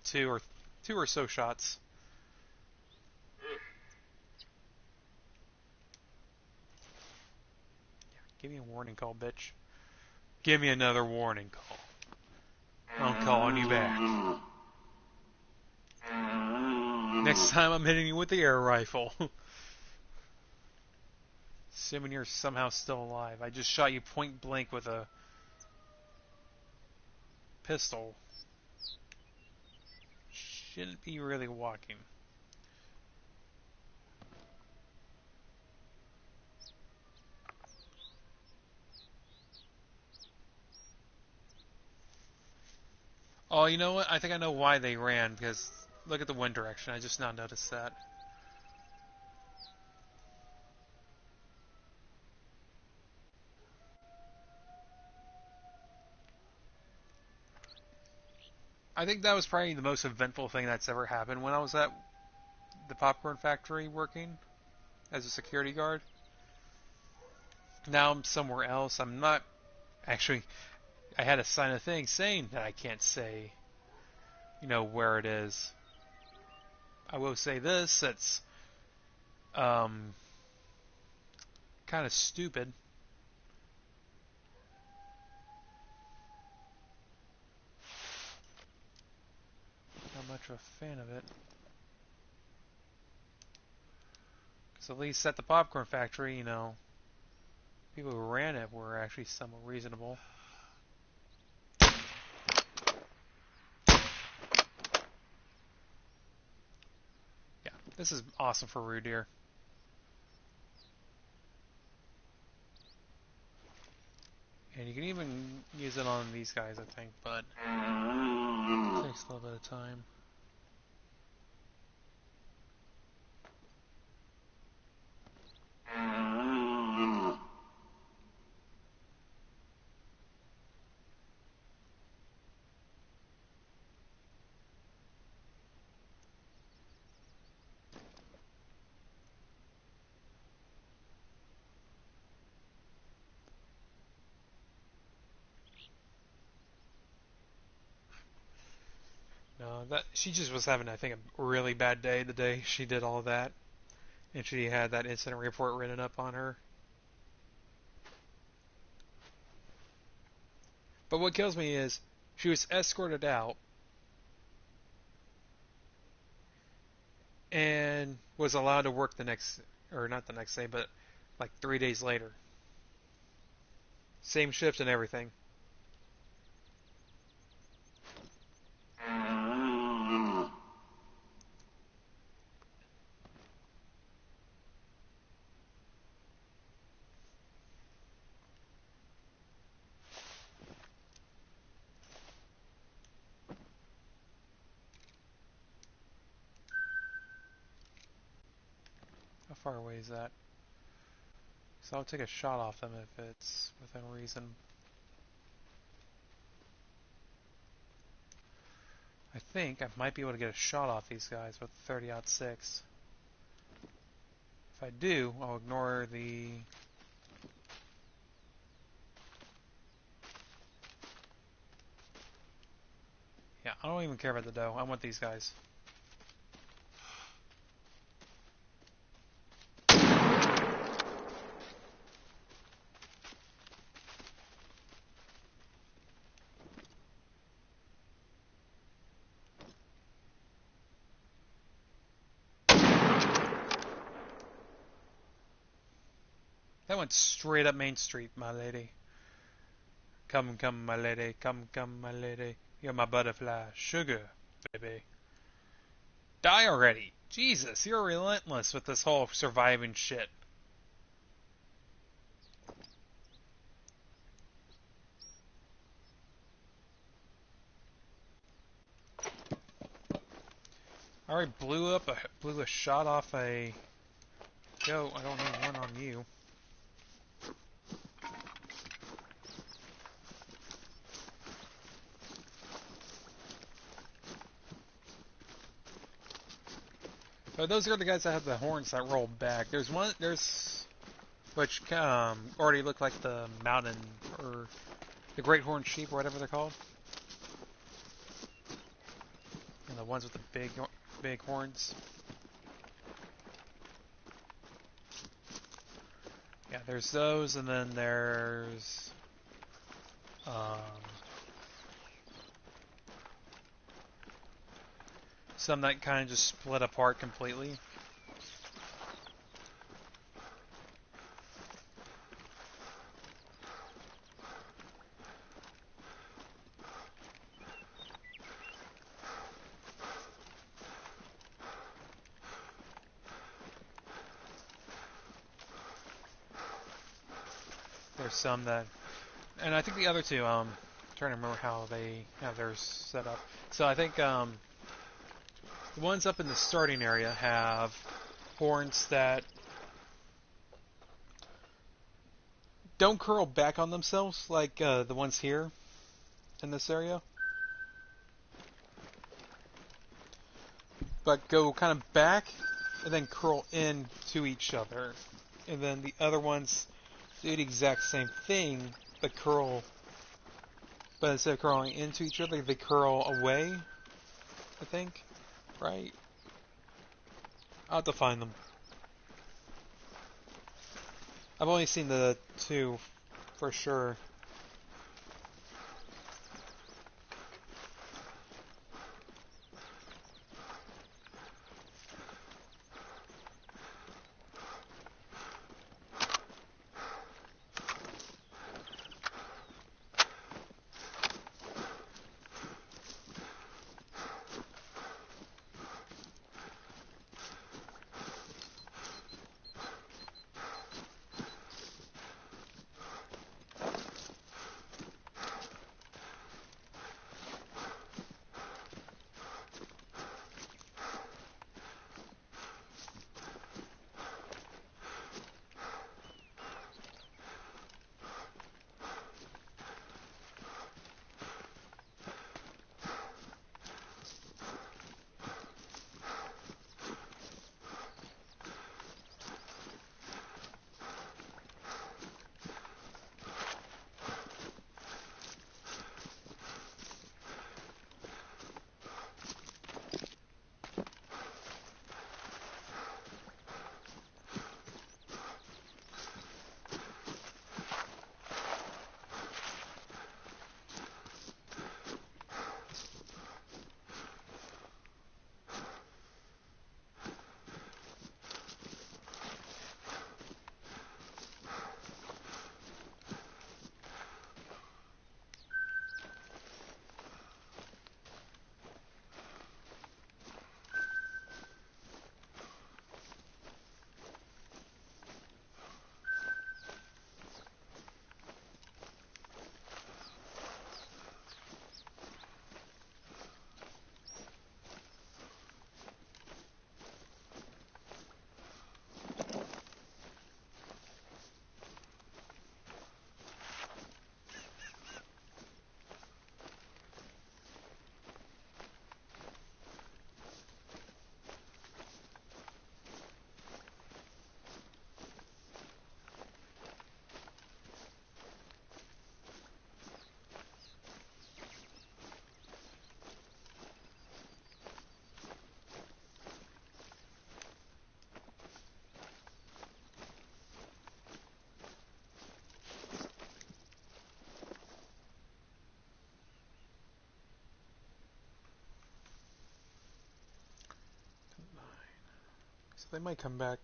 two or so shots. Give me a warning call, bitch. Give me another warning call. I'm calling you back. Next time I'm hitting you with the air rifle. Assuming you're somehow still alive. I just shot you point blank with a pistol. Shouldn't be really walking. Oh, you know what? I think I know why they ran, because look at the wind direction. I just now noticed that. I think that was probably the most eventful thing that's ever happened when I was at the popcorn factory working as a security guard. Now I'm somewhere else. I'm not actually. I had to sign a thing saying that I can't say where it is. I will say this, it's um, kind of stupid. Not much of a fan of it. Because at least at the popcorn factory, people who ran it were actually somewhat reasonable. Yeah, this is awesome for Rude Deer. And you can even use it on these guys, I think, but it takes a little bit of time. No, that she just was having, I think, a really bad day the day she did all that, and she had that incident report written up on her. But what kills me is she was escorted out and was allowed to work the next, or not the next day, but like 3 days later. Same shift and everything. How far away is that? So I'll take a shot off them if it's within reason. I think I might be able to get a shot off these guys with 30-06. If I do, I'll ignore the... Yeah, I don't even care about the doe. I want these guys. That went straight up Main Street, my lady. Come, come, my lady. Come, come, my lady. You're my butterfly. Sugar, baby. Die already. Jesus, you're relentless with this whole surviving shit. I already blew a shot off a... Yo, I don't need one on you. But those are the guys that have the horns that roll back. There's which already look like the mountain, or the great horned sheep, or whatever they're called. And the ones with the big horns. Yeah, there's those, and then there's some that kind of just split apart completely. There's some that, and I think the other two, I'm trying to remember how they have theirs set up. So I think the ones up in the starting area have horns that don't curl back on themselves like the ones here in this area, but go kind of back and then curl in to each other. And then the other ones do the exact same thing, but instead of curling into each other, they curl away. I think. Right? I'll have to find them. I've only seen the two, for sure. So they might come back.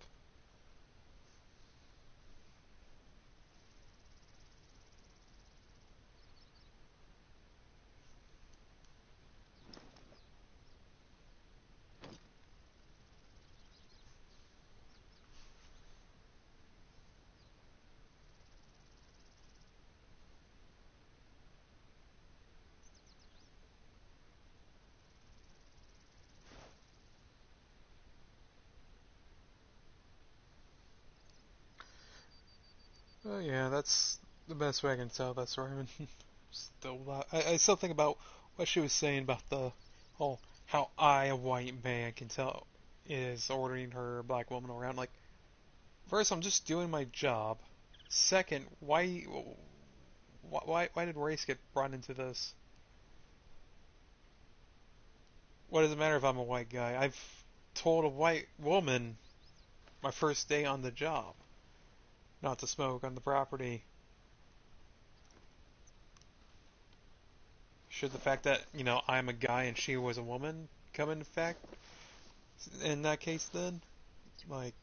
Oh yeah, that's the best way I can tell. That's Raymond. Still, I still think about what she was saying about the whole how I, a white man, can tell is ordering her black woman around. Like, first, I'm just doing my job. Second, why did race get brought into this? What does it matter if I'm a white guy? I've told a white woman my first day on the job not to smoke on the property. Should the fact that, I'm a guy and she was a woman come into fact in that case then? Like,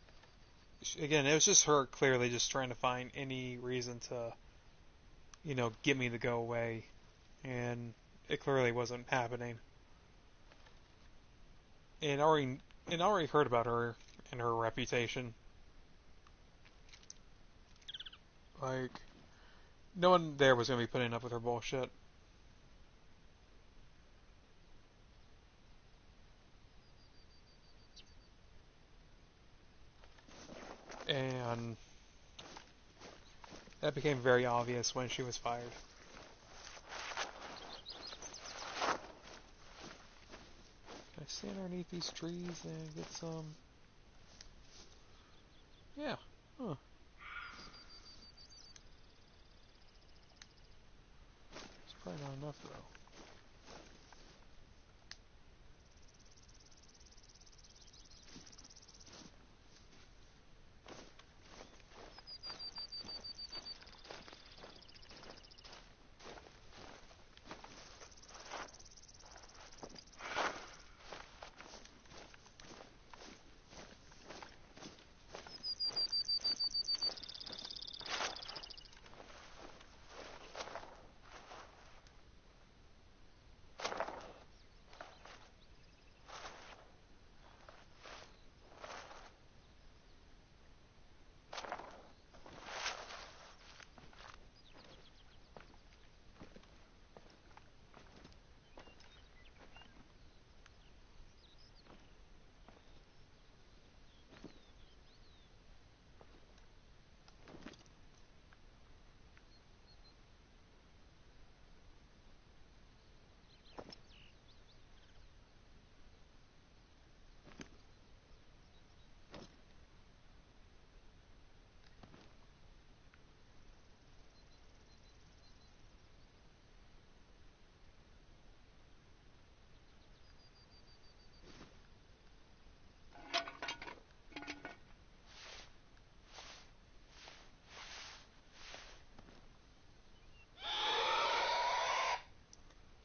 again, it was just her clearly just trying to find any reason to, get me to go away. And it clearly wasn't happening. And already heard about her and her reputation. Like, no one there was going to be putting up with her bullshit. And that became very obvious when she was fired. Can I stand underneath these trees and get some? Yeah. Huh. It's probably not enough though.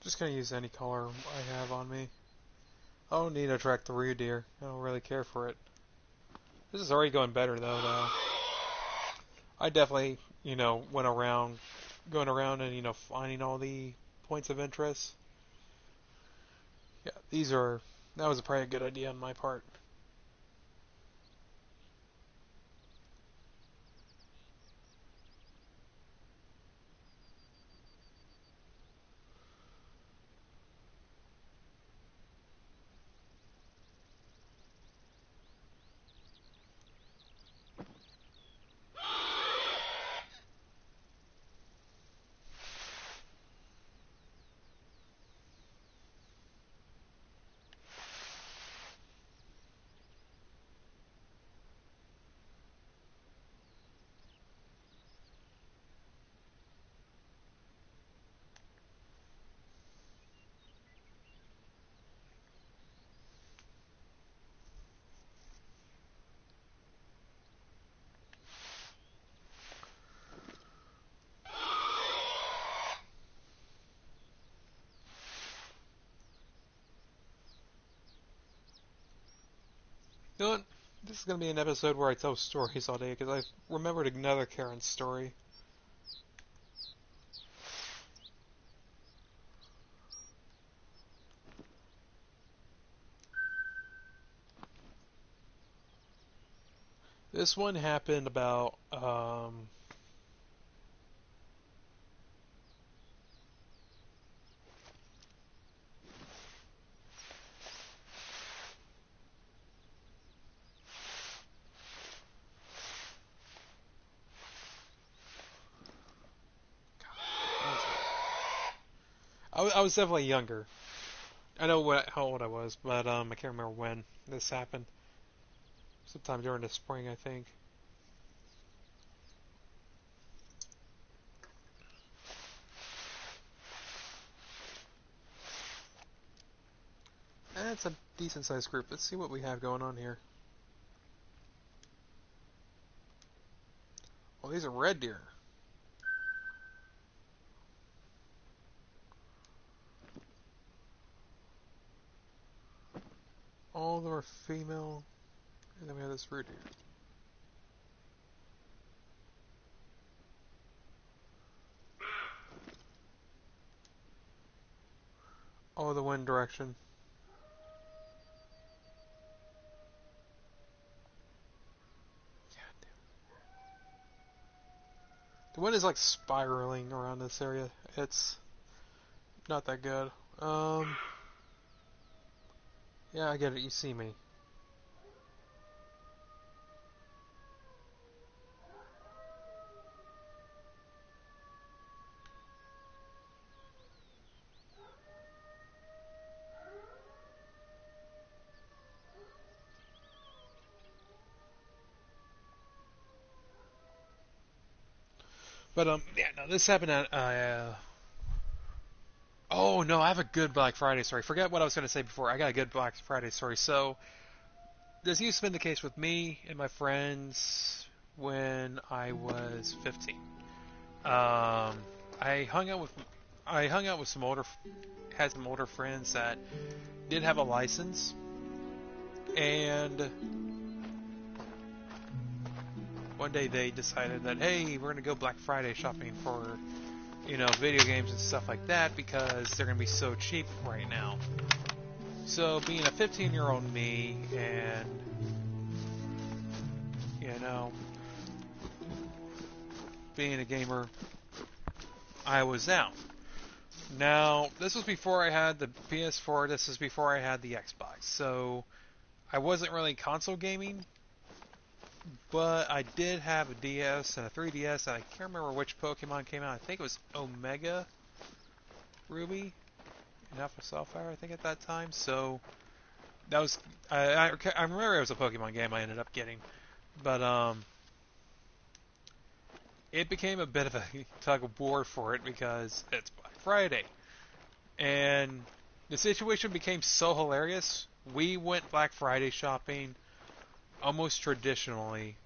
Just gonna use any color I have on me. I don't need to attract the rear deer. I don't really care for it. This is already going better though. I definitely, went around, going around and, finding all the points of interest. Yeah, that was probably a good idea on my part. You know what? This is going to be an episode where I tell stories all day because I remembered another Karen story. This one happened about, I was definitely younger. I know how old I was, but I can't remember when this happened. Sometime during the spring, I think. That's a decent sized group. Let's see what we have going on here. Well, these are red deer. All of them are female. And then we have this red deer. Oh, the wind direction. The wind is like spiraling around this area. It's not that good. Yeah, I get it. You see me. But yeah, no, this happened at oh no, I have a good Black Friday story. Forget what I was going to say before. I got a good Black Friday story. So this used to be the case with me and my friends when I was 15. I hung out with some had some older friends that did have a license, and one day they decided that, hey, we're gonna go Black Friday shopping for, video games and stuff like that because they're gonna be so cheap right now. So being a 15-year-old me and, being a gamer, I was out. Now, this was before I had the PS4, this was before I had the Xbox, so I wasn't really console gaming, but I did have a DS and a 3DS, and I can't remember which Pokemon came out. I think it was Omega Ruby and Alpha Sapphire, I think, at that time. So that was I remember it was a Pokemon game I ended up getting, but it became a bit of a tug of war for it because it's Black Friday, and the situation became so hilarious. We went Black Friday shopping almost traditionally.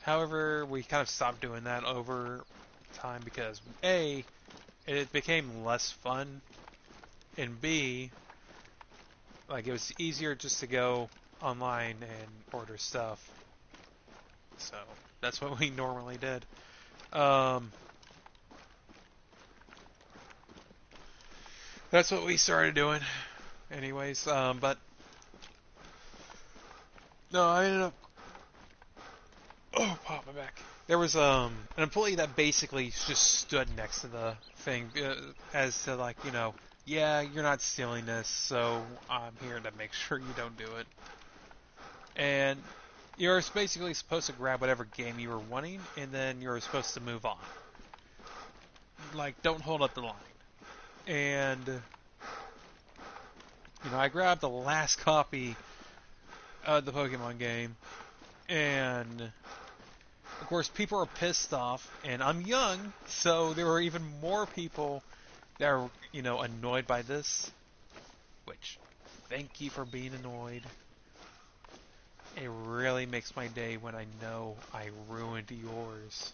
However, we kind of stopped doing that over time because A, it became less fun, and B, like it was easier just to go online and order stuff. So that's what we normally did. Um, that's what we started doing, anyways. But no, I ended up. Oh, pop my back. There was an employee that basically just stood next to the thing, as to like, yeah, you're not stealing this, so I'm here to make sure you don't do it. And you're basically supposed to grab whatever game you were wanting, and then you're supposed to move on. Like, don't hold up the line. And I grabbed the last copy of the Pokemon game, and of course, people are pissed off, and I'm young, so there were even more people that are, annoyed by this. Which, thank you for being annoyed. It really makes my day when I know I ruined yours.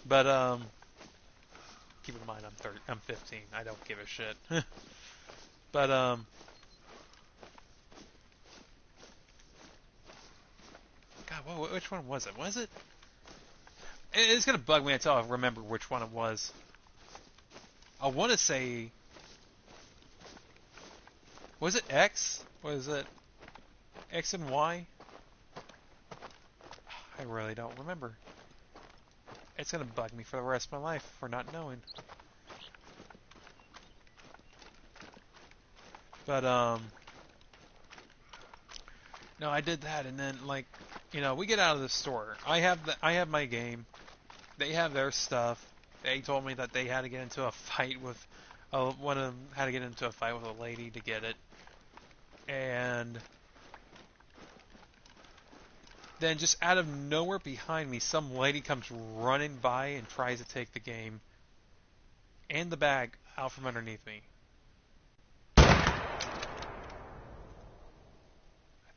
But keep in mind I'm 15. I don't give a shit. But God, which one was it? Was it? It's gonna bug me until I remember which one it was. I want to say, was it X? Was it X and Y? I really don't remember. It's gonna bug me for the rest of my life for not knowing. But no, I did that, and then like, we get out of the store. I have my game. They have their stuff. They told me that they had to get into a fight with, one of them had to get into a fight with a lady to get it, and then just out of nowhere behind me, some lady comes running by and tries to take the game and the bag out from underneath me. I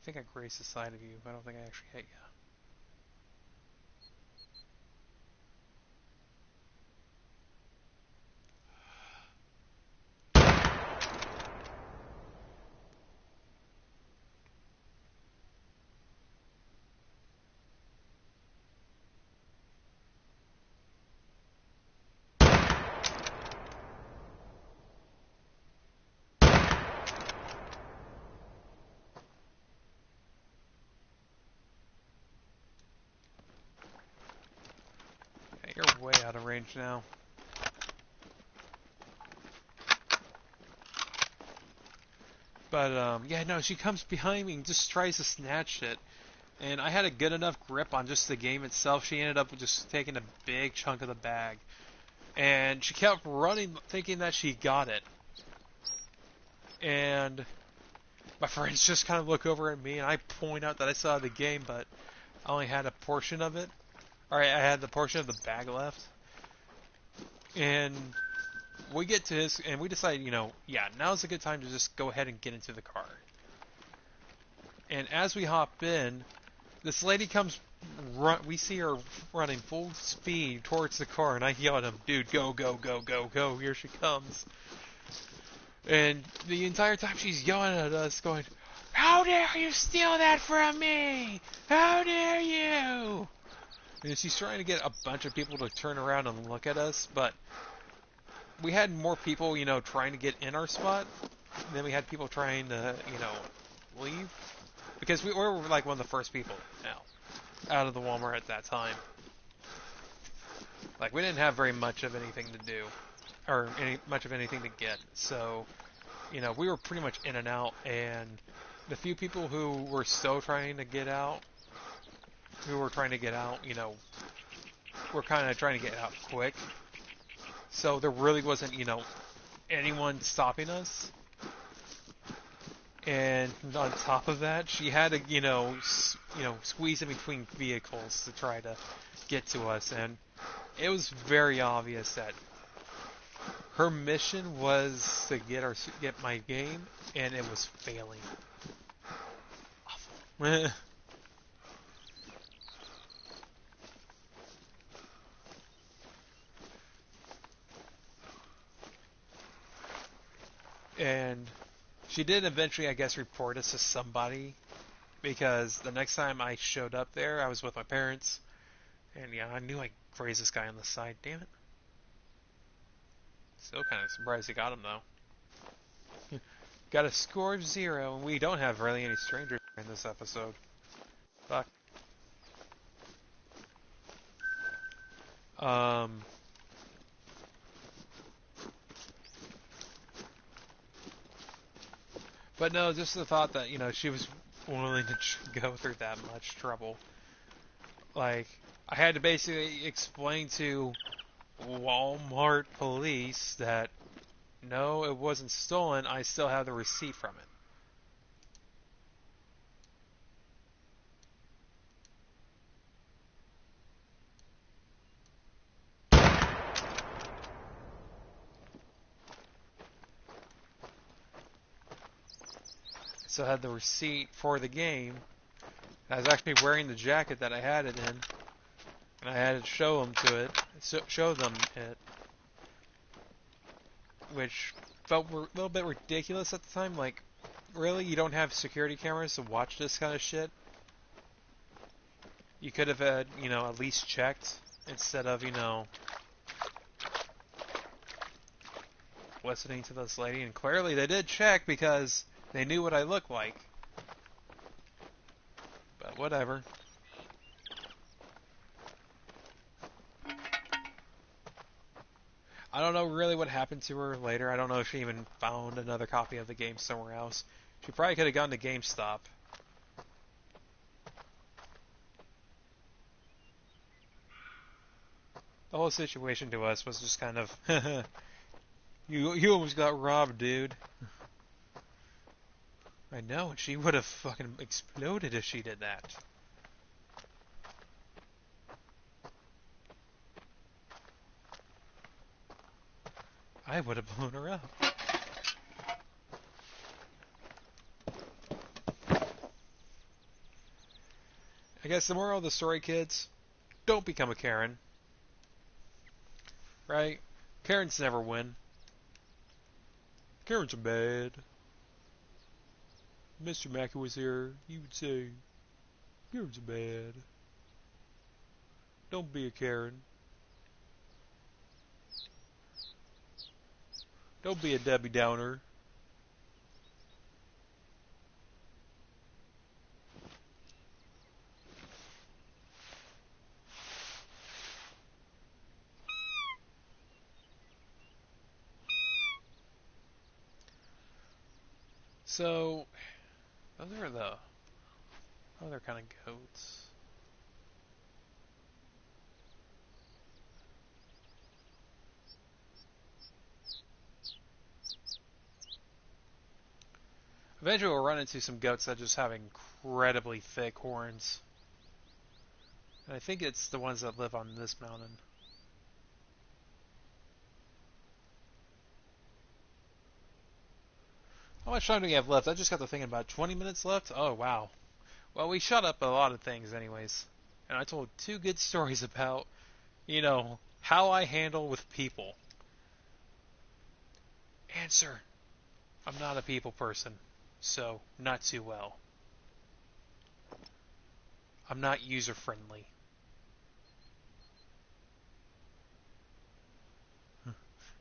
think I grazed the side of you, but I don't think I actually hit you. Okay, you're way out of range now. But yeah, no, she comes behind me and just tries to snatch it. And I had a good enough grip on just the game itself. She ended up just taking a big chunk of the bag. And she kept running, thinking that she got it. And my friends just kind of look over at me, and I point out that I saw the game, but I only had a portion of it. Alright, I had the portion of the bag left. And we get to this, and we decide, yeah, now's a good time to just go ahead and get into the car. And as we hop in, this lady comes, we see her running full speed towards the car, and I yell at him, dude, go, go, go, go, go, here she comes. And the entire time she's yelling at us, going, how dare you steal that from me? How dare you? And she's trying to get a bunch of people to turn around and look at us, but we had more people, trying to get in our spot than we had people trying to, leave. Because we were like one of the first people out of the Walmart at that time. Like, we didn't have very much of anything to do, or much of anything to get. So, we were pretty much in and out, and the few people who were still trying to get out, were kind of trying to get out quick. So there really wasn't, anyone stopping us. And on top of that, she had to, squeeze in between vehicles to try to get to us, and it was very obvious that her mission was to get my game, and it was failing. Awful. And she did eventually, I guess, report us to somebody because the next time I showed up there, I was with my parents, and yeah, I knew I grazed this guy on the side. Damn it! Still kind of surprised he got him though. Got a score of 0, and we don't have really any strangers in this episode. Fuck. Um. But no, just the thought that, she was willing to go through that much trouble. Like, I had to basically explain to Walmart police that, no, it wasn't stolen, I still have the receipt from it. So I had the receipt for the game. I was actually wearing the jacket that I had it in, and I had to show show them it, which felt a little bit ridiculous at the time. Like, really, you don't have security cameras to watch this kind of shit? You could have had, at least checked instead of, listening to this lady. And clearly they did check because they knew what I looked like. But whatever. I don't know really what happened to her later. I don't know if she even found another copy of the game somewhere else. She probably could have gone to GameStop. The whole situation to us was just kind of, you almost got robbed, dude. I know, and she would have fucking exploded if she did that. I would have blown her up. I guess the moral of the story, kids, don't become a Karen. Right? Karens never win. Karens are bad. If Mr. Mackey was here, he would say, Karens are bad. Don't be a Karen. Don't be a Debbie Downer. So, those are the other kind of goats. Eventually we'll run into some goats that just have incredibly thick horns. And I think it's the ones that live on this mountain. How much time do we have left? I just got to thinking about 20 minutes left? Oh, wow. Well, we shut up a lot of things anyways. And I told 2 good stories about, how I handle with people. Answer. I'm not a people person. So, not too well. I'm not user-friendly.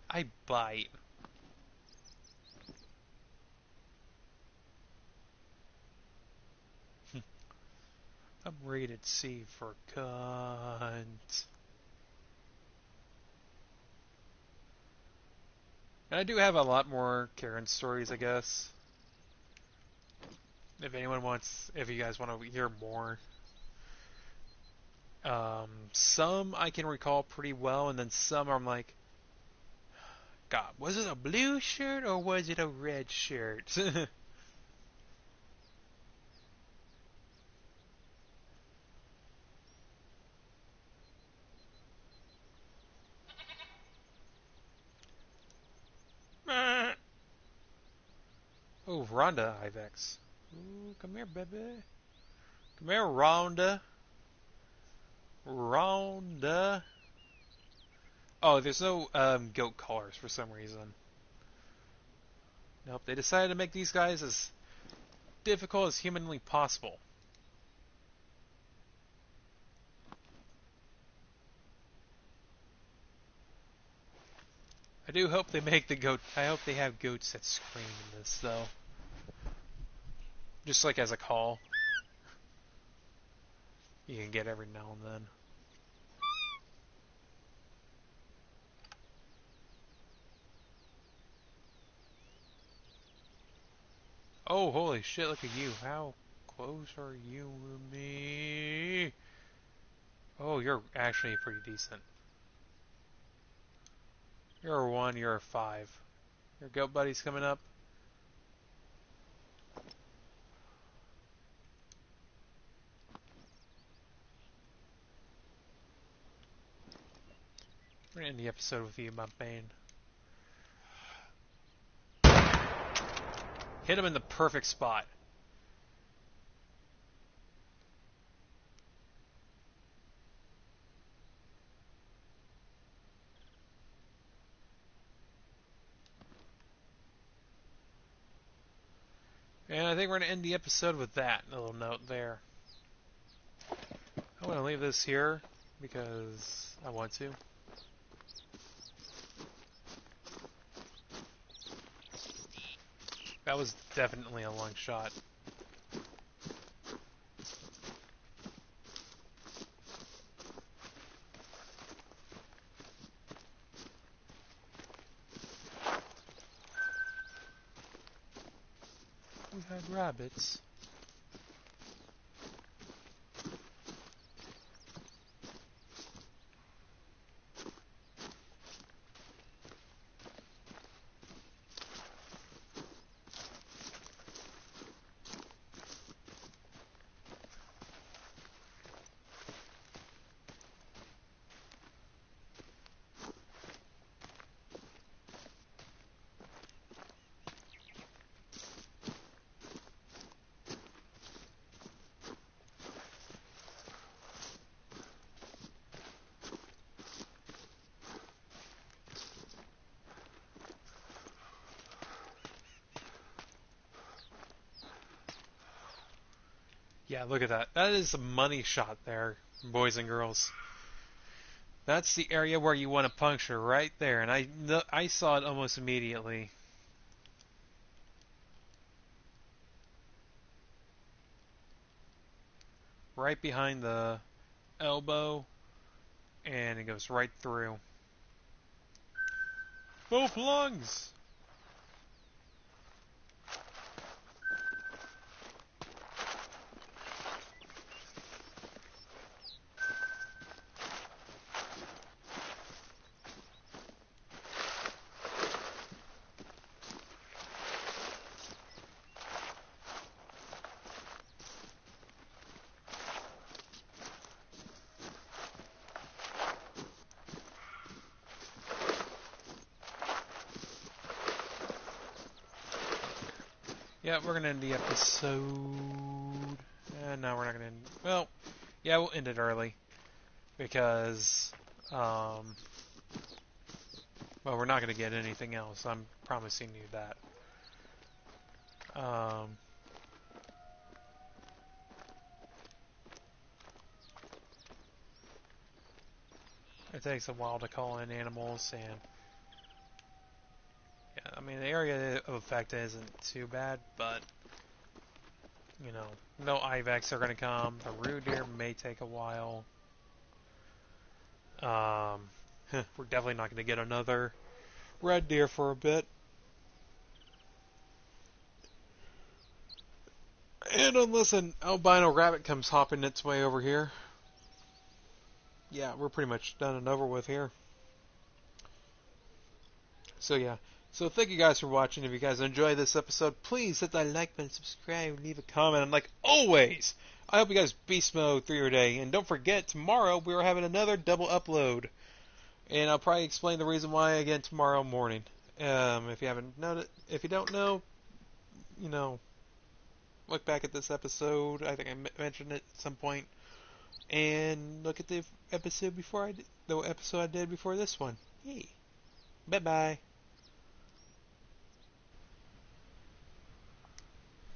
I bite. I'm rated C for cunt. And I do have a lot more Karen stories, I guess. If you guys want to hear more. Some I can recall pretty well, and then some I'm like, God, was it a blue shirt or was it a red shirt? Oh, Rhonda Ivex. Ooh, come here, baby. Come here, Rhonda. Rhonda. Oh, there's no goat collars for some reason. Nope, they decided to make these guys as difficult as humanly possible. I do hope they make the goat. I hope they have goats that scream in this, though. Just like as a call. You can get every now and then. Oh, holy shit, look at you. How close are you to me? Oh, you're actually pretty decent. You're a 1, you're a 5. Your goat buddy's coming up. We're gonna end the episode with you, my man. Hit him in the perfect spot. And I think we're going to end the episode with that little note there. I'm going to leave this here because I want to. That was definitely a long shot. We had rabbits. Yeah, look at that. That is a money shot there, boys and girls. That's the area where you want to puncture, right there. And I saw it almost immediately. Right behind the elbow, and it goes right through. Both lungs! Yeah, we're gonna end the episode. No, we're not gonna end. Well, yeah, we'll end it early because, well, we're not gonna get anything else. I'm promising you that. It takes a while to call in animals, and yeah, I mean the area of effect isn't too bad, but you know, no Ivex are gonna come. The Rude Deer may take a while. We're definitely not gonna get another Red Deer for a bit. And unless an albino rabbit comes hopping its way over here. Yeah, we're pretty much done and over with here. So yeah. So thank you guys for watching. If you guys enjoyed this episode, please hit that like button, subscribe, leave a comment, and like always, I hope you guys beast mode through your day. And don't forget, tomorrow we are having another double upload. And I'll probably explain the reason why again tomorrow morning. If you haven't known it, if you don't know, you know, look back at this episode. I think I mentioned it at some point. And look at the episode before the episode I did before this one. Hey, bye bye.